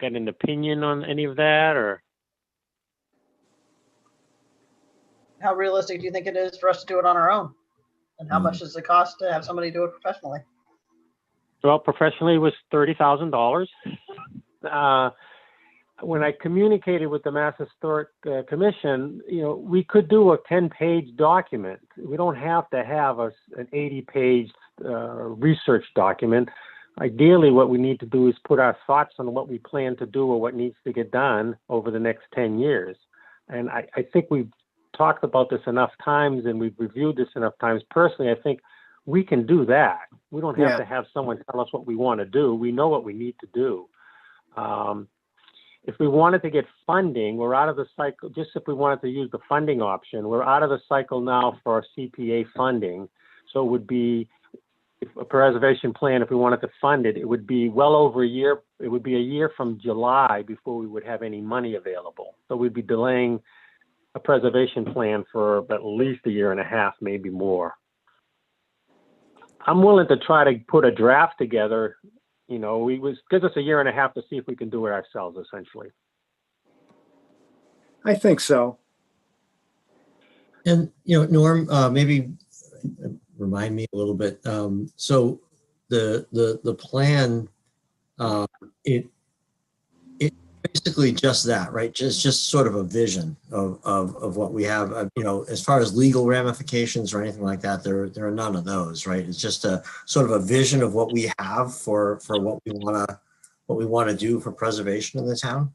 got an opinion on any of that, or? How realistic do you think it is for us to do it on our own? And how much does it cost to have somebody do it professionally? Well, professionally was $30,000. When I communicated with the Mass Historic Commission, we could do a 10-page document. We don't have to have an 80-page research document. Ideally, what we need to do is put our thoughts on what we plan to do or what needs to get done over the next 10 years. And I think we've talked about this enough times and we've reviewed this enough times. Personally, I think we can do that. We don't have to have someone tell us what we want to do. We know what we need to do. If we wanted to get funding, we're out of the cycle. Just if we wanted to use the funding option, we're out of the cycle now for CPA funding. So it would be, if a preservation plan, if we wanted to fund it, it would be well over a year. It would be a year from July before we would have any money available. So we'd be delaying a preservation plan for at least a year and a half, maybe more. I'm willing to try to put a draft together. Gives us a year and a half to see if we can do it ourselves, essentially. I think so. And, Norm, maybe remind me a little bit. So the plan, it basically just that, right? Just sort of a vision of what we have. As far as legal ramifications or anything like that, there are none of those, right? It's just a sort of a vision of what we have for what we want to do for preservation in the town.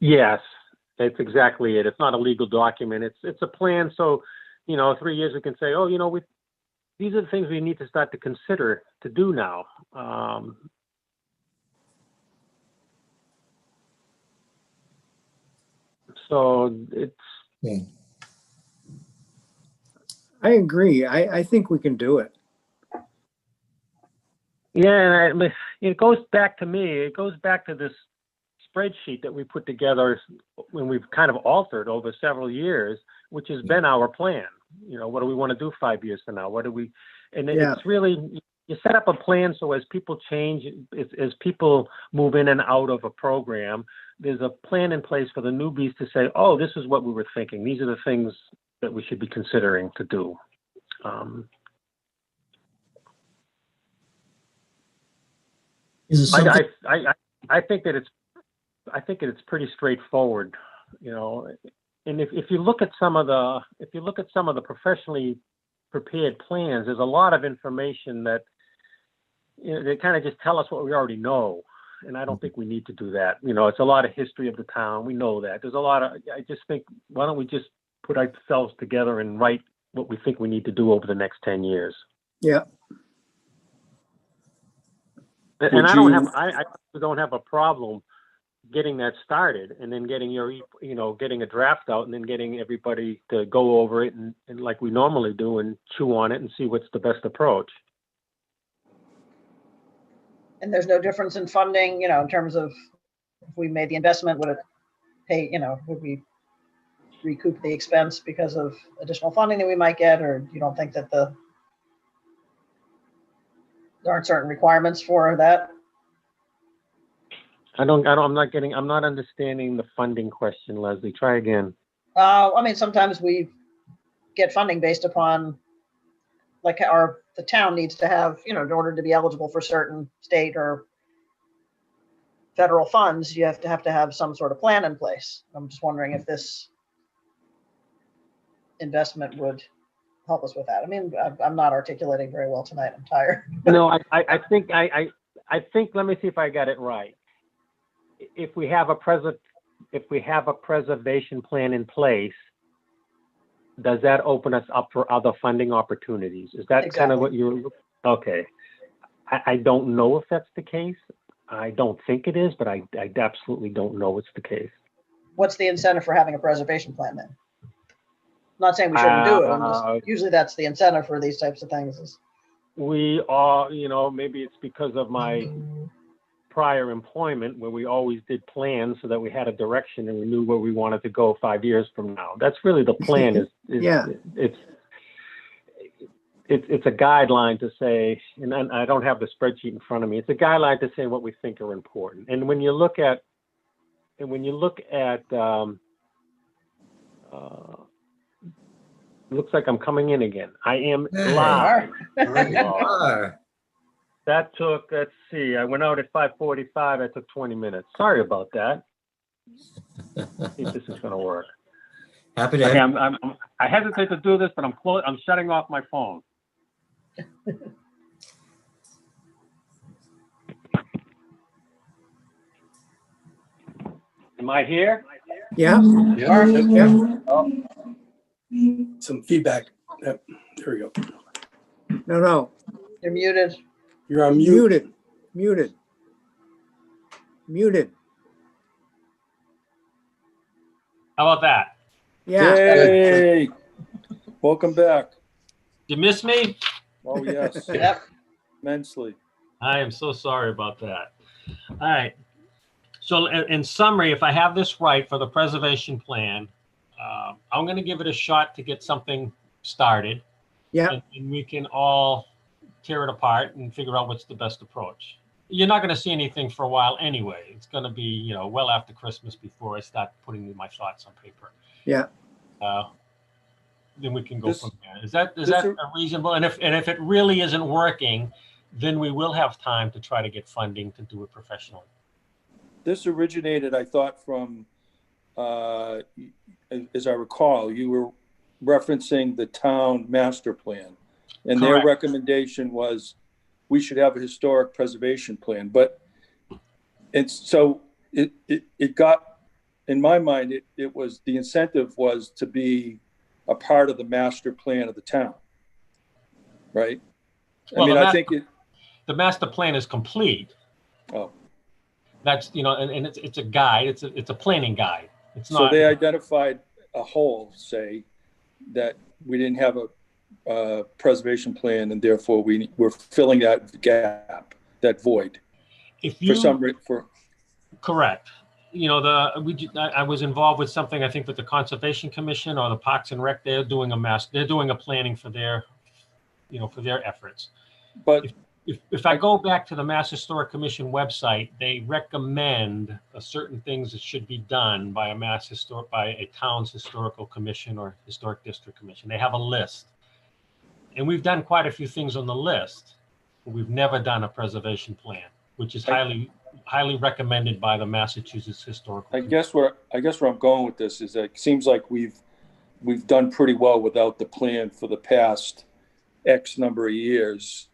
Yes, that's exactly it. It's not a legal document. It's a plan. So, 3 years we can say, these are the things we need to start to consider to do now. So it's. I agree. I think we can do it. Yeah, and it goes back to me. It goes back to this spreadsheet that we put together when we've kind of altered over several years, which has been our plan. What do we want to do 5 years from now? What do we? And it's really, you set up a plan so as people change, as people move in and out of a program, there's a plan in place for the newbies to say, oh, this is what we were thinking. These are the things that we should be considering to do. I think that it's pretty straightforward, And if you look at some of the professionally prepared plans, there's a lot of information that they kind of just tell us what we already know. And I don't think we need to do that. It's a lot of history of the town. We know that. There's a lot of, I just think, why don't we just put ourselves together and write what we think we need to do over the next 10 years? Yeah. And I don't have a problem getting that started and then getting getting a draft out and then getting everybody to go over it and like we normally do and chew on it and see what's the best approach. And there's no difference in funding, in terms of if we made the investment, would it pay, would we recoup the expense because of additional funding that we might get, or you don't think that there aren't certain requirements for that? I'm not understanding the funding question, Leslie. Try again. I mean, sometimes we get funding based upon, like, the town needs to have, in order to be eligible for certain state or federal funds, you have to have some sort of plan in place. I'm just wondering if this investment would help us with that. I mean, I'm not articulating very well tonight. I'm tired. No, I think, let me see if I got it right. If we have a preservation plan in place, does that open us up for other funding opportunities? Is that kind of what you're, okay. I don't know if that's the case. I don't think it is, but I absolutely don't know it's the case. What's the incentive for having a preservation plan then? I'm not saying we shouldn't do it. Usually that's the incentive for these types of things. We are, maybe it's because of my prior employment where we always did plans so that we had a direction and we knew where we wanted to go 5 years from now. That's really the plan. Yeah. It's a guideline to say, and I don't have the spreadsheet in front of me. It's a guideline to say what we think are important. And when you look at, looks like I'm coming in again. I am live. That took, let's see, I went out at 5:45. That took 20 minutes. Sorry about that. See if this is going to work. Happy to Okay, have I hesitate to do this, but I'm shutting off my phone. Am I here? Yeah. Yeah. Some feedback. Yep. There we go. No. You're muted. You're on mute. Muted. How about that? Yeah. Hey, welcome back. You miss me? Oh, yes, Yep. immensely. I am so sorry about that. All right. So in summary, if I have this right for the preservation plan, I'm going to give it a shot to get something started. Yeah. And we can all tear it apart and figure out what's the best approach. You're not going to see anything for a while anyway. It's going to be, well after Christmas before I start putting my thoughts on paper. Yeah. Then we can go from there. Is that reasonable? And if it really isn't working, then we will have time to try to get funding to do it professionally. This originated, I thought, from, as I recall, you were referencing the town master plan. And Correct. Their recommendation was we should have a historic preservation plan. But it got, in my mind, it was, the incentive was to be a part of the master plan of the town, right? Well, I think the master plan is complete. Oh. That's, and it's a guide. It's a planning guide. It's not. So they identified a hole, say, that we didn't have a preservation plan, and therefore we're filling that gap, that void. Correct. I was involved with something, I think, with the Conservation Commission or the Parks and Rec. They're doing a planning for their, for their efforts. But if I go back to the Mass Historic Commission website, they recommend certain things that should be done by a town's historical commission or historic district commission. They have a list, and we've done quite a few things on the list, but we've never done a preservation plan, which is highly recommended by the Massachusetts Historical I Commission. guess where I'm going with this is that it seems like we've done pretty well without the plan for the past X number of years.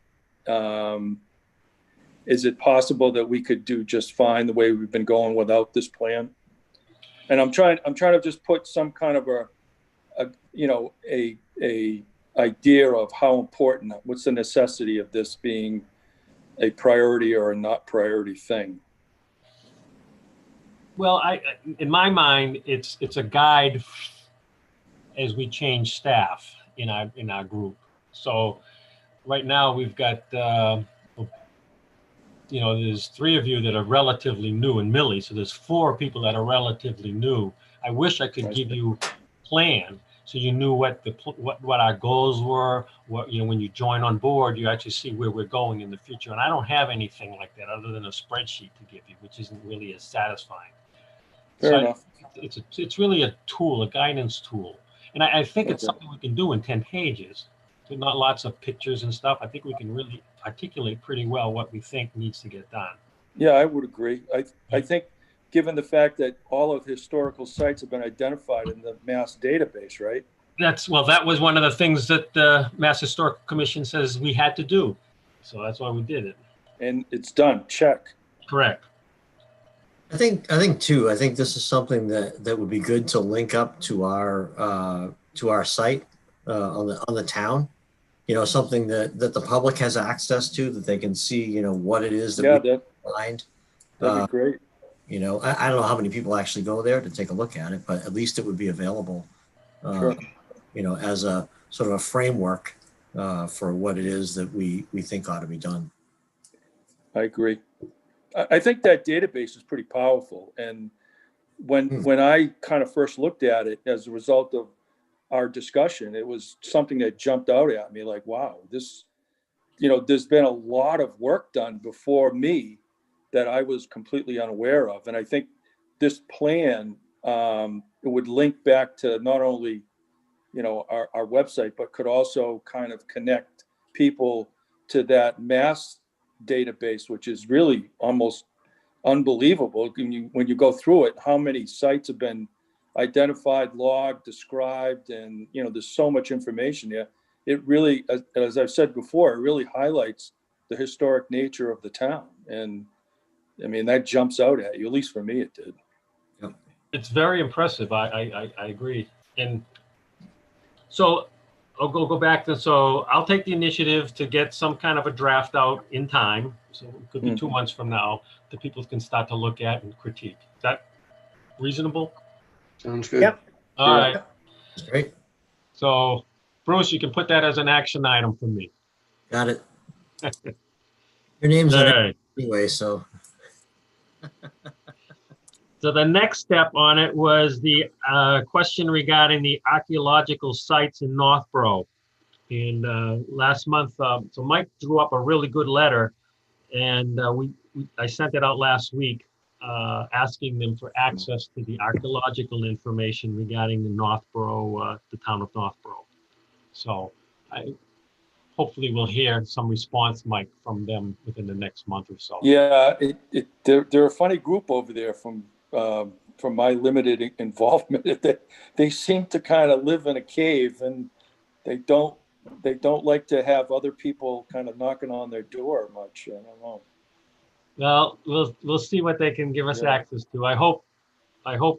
Is it possible that we could do just fine the way we've been going without this plan? And I'm trying to just put some kind of a idea of how important, what's the necessity of this being a priority or a not priority thing. Well, in my mind, it's a guide as we change staff in our group. So right now we've got, there's 3 of you that are relatively new, and Millie. So there's 4 people that are relatively new. I wish I could give you a plan, So you knew what our goals were. What, you know, when you join on board, you actually see where we're going in the future. And I don't have anything like that other than a spreadsheet to give you, which isn't really as satisfying. Fair So enough. it's really a tool, a guidance tool. And I think it's Okay. something we can do in 10 pages. So not lots of pictures and stuff. I think we can really articulate pretty well what we think needs to get done. Yeah, I would agree. I think, given the fact that all of the historical sites have been identified in the Mass database, right? That was one of the things that the Mass Historical Commission says we had to do. So that's why we did it. And it's done, check. Correct. I think too, I think this is something that would be good to link up to our site on the town. You know, something that the public has access to, that they can see, you know, what it is Yeah, that we find. that'd be great. You know, I don't know how many people actually go there to take a look at it, but at least it would be available, Sure. you know, as a sort of a framework for what it is that we think ought to be done. I agree. I think that database is pretty powerful. And when I kind of first looked at it as a result of our discussion, it was something that jumped out at me like, wow, this, you know, there's been a lot of work done before me that I was completely unaware of. And I think this plan, it would link back to not only, you know, our website, but could also kind of connect people to that Mass database, which is really almost unbelievable when you go through it, how many sites have been identified, logged, described, and, you know, there's so much information there. It really, as I've said before, it really highlights the historic nature of the town. And I mean, that jumps out at you, at least for me, it did. It's very impressive. I agree. And so I'll go back to, so I'll take the initiative to get some kind of a draft out in time. So it could be 2 months from now that people can start to look at and critique. Is that reasonable? Sounds good. Yep. All right. Great. So Bruce, you can put that as an action item for me. Got it. Your name's All on it right. anyway, so. So the next step on it was the question regarding the archaeological sites in Northborough. And last month, so Mike drew up a really good letter, and I sent it out last week, asking them for access to the archaeological information regarding the Northborough, the town of Northborough. So hopefully we'll hear some response, Mike, from them within the next month or so. Yeah, they're a funny group over there from my limited involvement. They seem to kind of live in a cave, and they don't like to have other people kind of knocking on their door much. I don't know. Well, we'll see what they can give us access to. I hope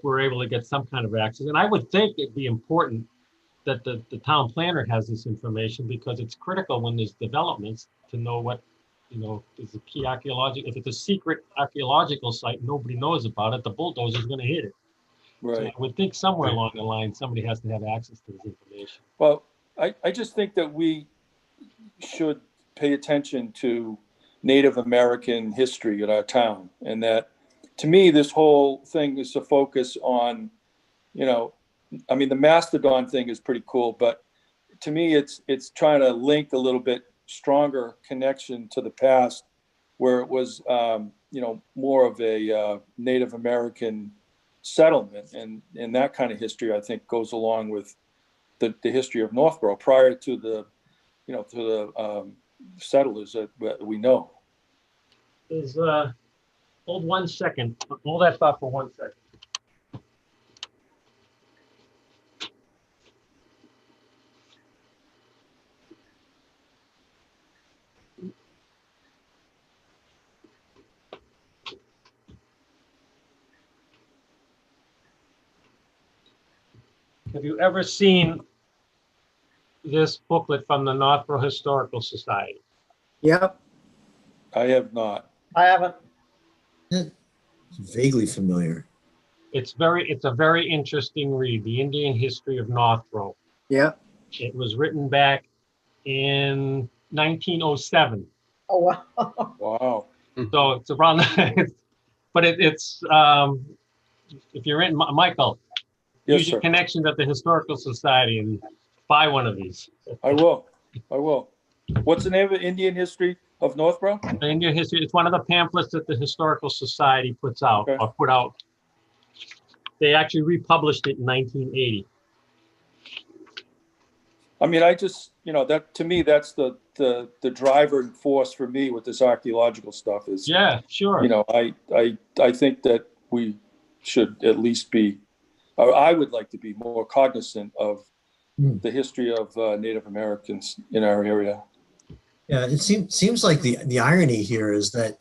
we're able to get some kind of access. And I would think it'd be important that the town planner has this information, because it's critical when there's developments to know what, you know, is a key archaeological, if it's a secret archaeological site, nobody knows about it, the bulldozer's gonna hit it. So Right. I would think somewhere along the line, somebody has to have access to this information. Well, I just think that we should pay attention to Native American history in our town. And that, to me, this whole thing is to focus on, you know, I mean, the Mastodon thing is pretty cool, but to me, it's trying to link a little bit stronger connection to the past, where it was, you know, more of a Native American settlement, and that kind of history, I think, goes along with the history of Northborough prior to the, you know, to the settlers that we know. Hold 1 second. Hold that thought for 1 second. Have you ever seen this booklet from the Northborough Historical Society? Yep. I have not. I haven't. It's vaguely familiar. It's a very interesting read, The Indian History of Northborough. Yep. It was written back in 1907. Oh, wow. Wow. So it's around, but it's if you're in, Michael, Yes, use your sir. connections at the Historical Society and buy one of these. I will. I will. What's the name of Indian History of Northborough? The Indian history, it's one of the pamphlets that the Historical Society puts out, Okay. or put out. They actually republished it in 1980. I mean, I just, that, to me, that's the driving force for me with this archaeological stuff is, Yeah, sure. I think that we should at least be, or I would like to be more cognizant of the history of Native Americans in our area. Yeah, it seems like the irony here is that,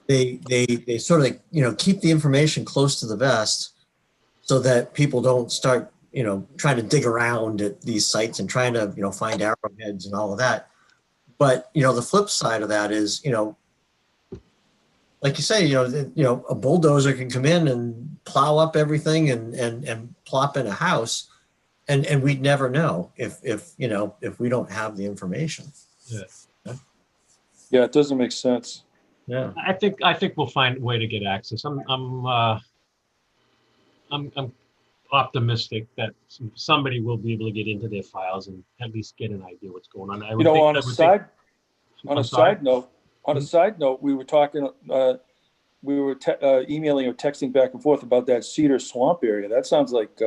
they sort of, keep the information close to the vest so that people don't start, trying to dig around at these sites and trying to, find arrowheads and all of that. But, the flip side of that is, like you say, a bulldozer can come in and plow up everything and plop in a house, and we'd never know if we don't have the information. Yeah. Yeah, it doesn't make sense. Yeah. I think we'll find a way to get access. I'm optimistic that somebody will be able to get into their files and at least get an idea what's going on. On a side note, we were talking, emailing or texting back and forth about that Cedar Swamp area. That sounds like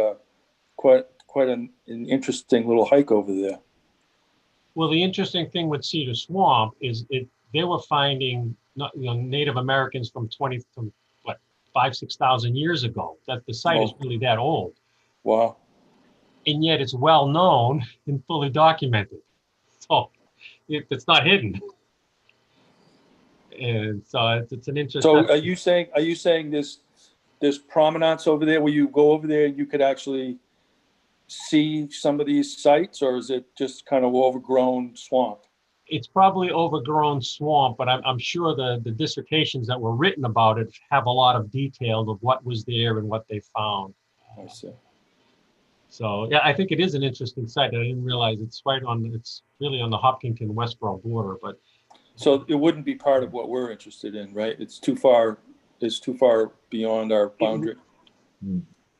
quite an interesting little hike over there. Well, the interesting thing with Cedar Swamp is they were finding Native Americans from 5,000-6,000 years ago. That the site is really that old. Wow. And yet it's well known and fully documented. So it's not hidden. And so it's an interesting. So are you saying there's promenades over there where you go over there and you could actually see some of these sites, or is it just kind of overgrown swamp? It's probably overgrown swamp, but I'm sure the dissertations that were written about it have a lot of detail of what was there and what they found. I see. So yeah, I think it is an interesting site. I didn't realize it's really on the Hopkinton Westboro border, but. So it wouldn't be part of what we're interested in, right? It's too far beyond our boundary.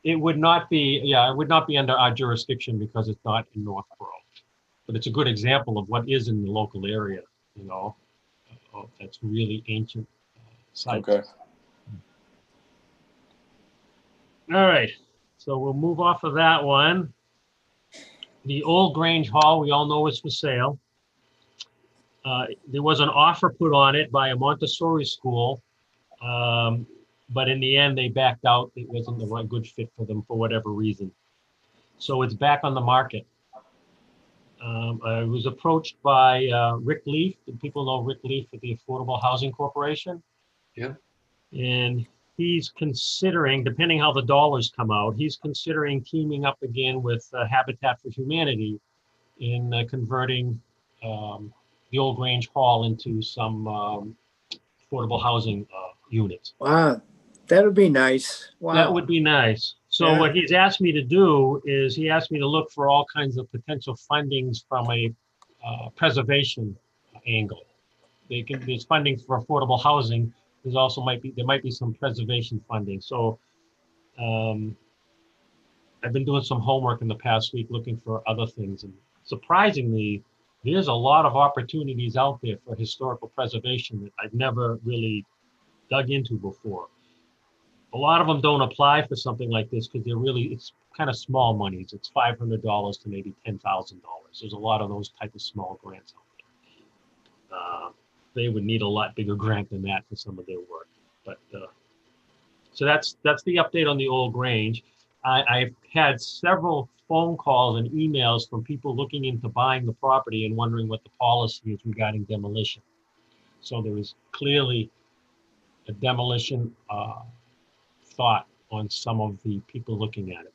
It would not be, it would not be under our jurisdiction because it's not in Northborough. But it's a good example of what is in the local area, that's really ancient sites. Okay. All right, so we'll move off of that one. The Old Grange Hall, we all know is for sale. There was an offer put on it by a Montessori school, but in the end they backed out. It wasn't the right good fit for them for whatever reason. So it's back on the market. I was approached by Rick Leaf. People know Rick Leaf at the Affordable Housing Corporation. Yeah. And he's considering, depending how the dollars come out, he's considering teaming up again with Habitat for Humanity in converting the Old Grange Hall into some affordable housing units. Wow, that would be nice. Wow. That would be nice. So what he's asked me to do is he asked me to look for all kinds of potential fundings from a preservation angle. There's funding for affordable housing. There might be some preservation funding. So I've been doing some homework in the past week looking for other things, and surprisingly, there's a lot of opportunities out there for historical preservation that I've never really dug into before. A lot of them don't apply for something like this because it's kind of small monies. It's $500 to maybe $10,000. There's a lot of those type of small grants out there. They would need a lot bigger grant than that for some of their work. But so that's the update on the Old Grange. I've had several phone calls and emails from people looking into buying the property and wondering what the policy is regarding demolition. So there is clearly a demolition thought on some of the people looking at it.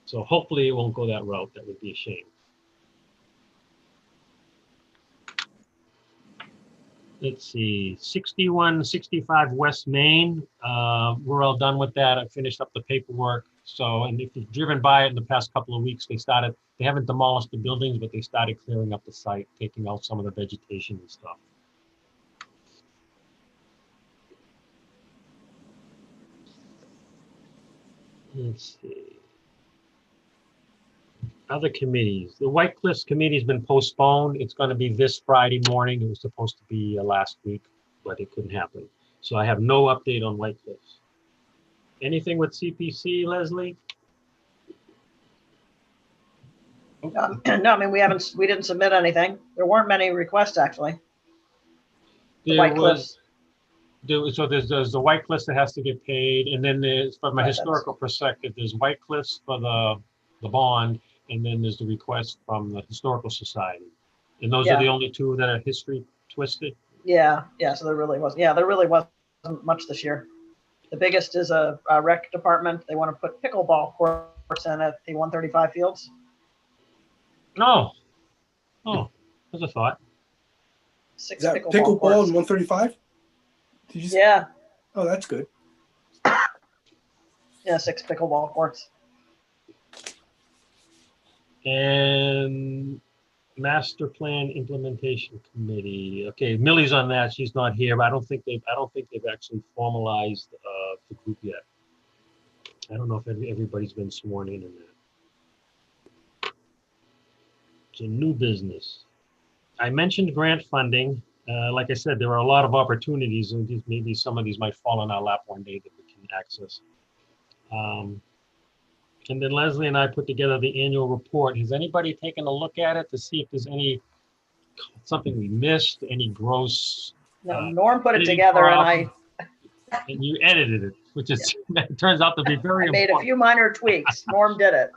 So hopefully it won't go that route. That would be a shame. Let's see, 6165 West Main. We're all done with that. I finished up the paperwork. So, and if you've driven by it in the past couple of weeks, they haven't demolished the buildings, but they started clearing up the site, taking out some of the vegetation and stuff. Let's see. Other committees. The White Cliffs Committee's been postponed. It's going to be this Friday morning. It was supposed to be last week, but it couldn't happen. So I have no update on White Cliffs. Anything with CPC, Leslie? No, I mean, we didn't submit anything. There weren't many requests, actually. The White Cliffs. So there's the White Cliffs that has to get paid, and then there's, from a Right, historical perspective, there's White Cliffs for the bond, and then there's the request from the Historical Society. And those are the only two that are history twisted? Yeah, so there really wasn't much this year. The biggest is a rec department. They want to put pickleball courts in at the 135 fields. No. Oh, there's a thought. 6 Is that pickleball pickleball courts. in 135? Did you say? Yeah, Oh, that's good. 6 pickleball courts. And Master Plan Implementation Committee. Okay, Millie's on that. She's not here, but I don't think they've actually formalized the group yet. I don't know if everybody's been sworn in that. So new business. I mentioned grant funding. Like I said, there are a lot of opportunities, and maybe some of these might fall in our lap one day that we can access. And then Leslie and I put together the annual report. Has anybody taken a look at it to see if there's something we missed, any gross? No, Norm put it editing together, and problem? And you edited it, which is it turns out to be very I made a important. few minor tweaks. Norm did it.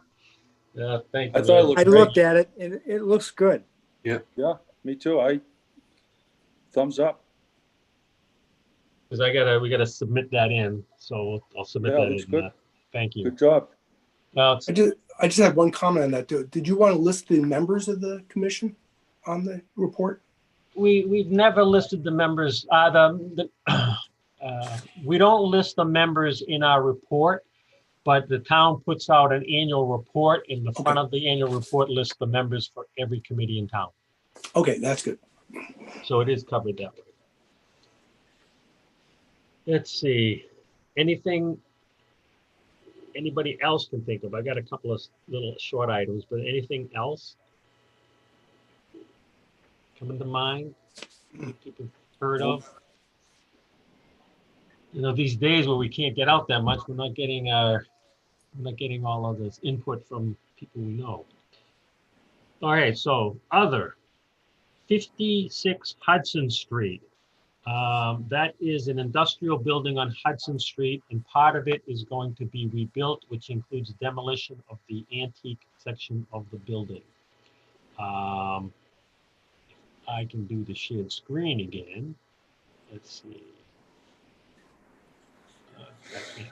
Yeah, thank you. I thought it Leslie. looked I great. looked at it and it looks good. Yeah, me too. Thumbs up. Because we gotta submit that in, so I'll submit Yeah, that looks in. good. Thank you. Good job. Well, I just have one comment on that. Did you want to list the members of the commission on the report? we've never listed the members. We don't list the members in our report, but the town puts out an annual report. In the front of the annual report lists the members for every committee in town. Okay, that's good. So it is covered that way. Let's see, anything anybody else can think of? I got a couple of little short items, but anything else coming to mind? People heard of? You know, these days where we can't get out that much, we're not getting all of this input from people we know. All right, so other 56 Hudson Street. That is an industrial building on Hudson Street, and part of it is going to be rebuilt, which includes demolition of the antique section of the building. I can do the shared screen again. Let's see.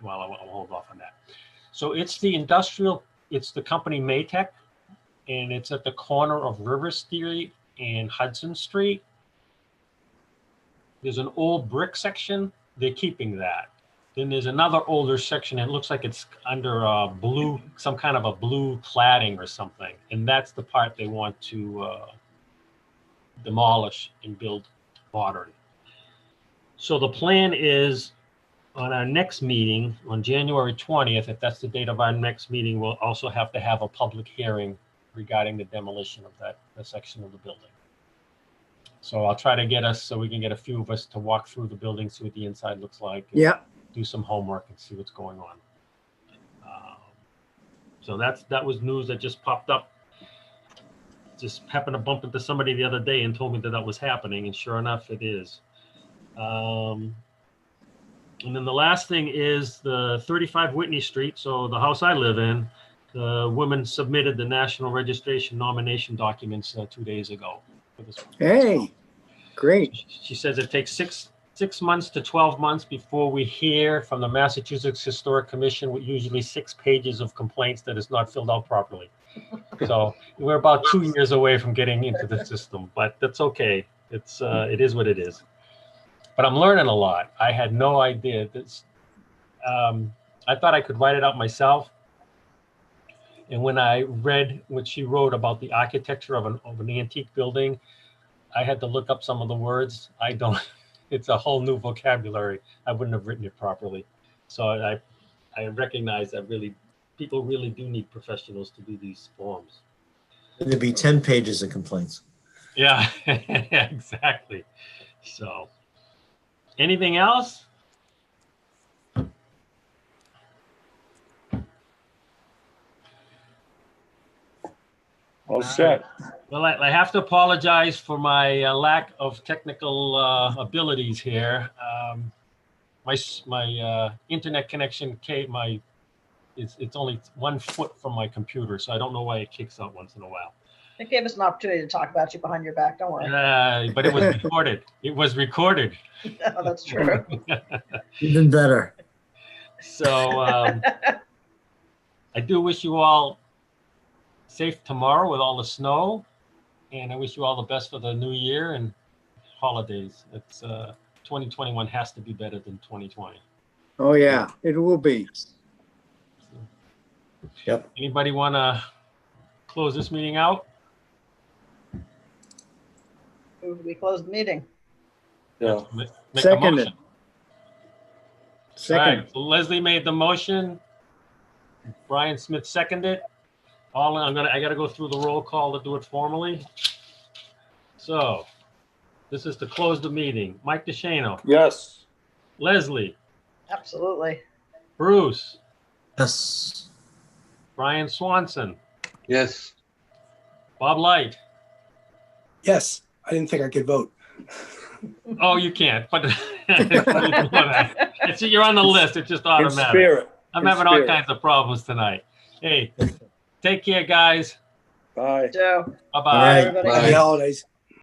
Well, I'll hold off on that. So it's the company Maytech, and it's at the corner of River Street and Hudson Street. There's an old brick section. They're keeping that. Then there's another older section. And it looks like it's under some kind of a blue cladding or something. And that's the part they want to demolish and build modern. So the plan is on our next meeting on January 20th, if that's the date of our next meeting, we'll also have to have a public hearing regarding the demolition of that section of the building. So I'll try to get us, so we can get a few of us to walk through the building, see what the inside looks like. Yeah. Do some homework and see what's going on. So that was news that just popped up. Just happened to bump into somebody the other day and told me that was happening, and sure enough, it is. And then the last thing is the 35 Whitney Street. So the house I live in, the woman submitted the national registration nomination documents 2 days ago. Hey, great. She says it takes six months to 12 months before we hear from the Massachusetts Historic Commission with usually 6 pages of complaints that is not filled out properly. So we're about 2 years away from getting into the system, but that's okay. It is what it is. But I'm learning a lot. I had no idea this. I thought I could write it out myself. And when I read what she wrote about the architecture of an antique building, I had to look up some of the words. It's a whole new vocabulary. I wouldn't have written it properly. So I recognize that people really do need professionals to do these forms. There'd be 10 pages of complaints. Yeah, exactly. So, anything else? All set. Well, I have to apologize for my lack of technical abilities here. My internet connection it's only 1 foot from my computer, so I don't know why it kicks out once in a while. It gave us an opportunity to talk about you behind your back. Don't worry. But it was recorded. It was recorded. Oh, that's true. Even better. So I do wish you all safe tomorrow with all the snow, and I wish you all the best for the new year and holidays. It's 2021 has to be better than 2020. Oh, yeah, it will be. Yep. Anybody want to close this meeting out? Move we close the meeting. Yeah. Make a Seconded. motion. All Second. right, so Leslie made the motion. Brian Smith seconded. I gotta go through the roll call to do it formally. So, this is to close the meeting. Mike DeShano, Yes. Leslie, Absolutely. Bruce, Yes. Brian Swanson, Yes. Bob Light. Yes, I didn't think I could vote. Oh, you can't, but you're on the list. It's just In automatic. spirit. I'm in having all spirit. kinds of problems tonight. Hey, take care, guys. Bye. Joe. Bye-bye. All right. Everybody. Bye. Happy holidays.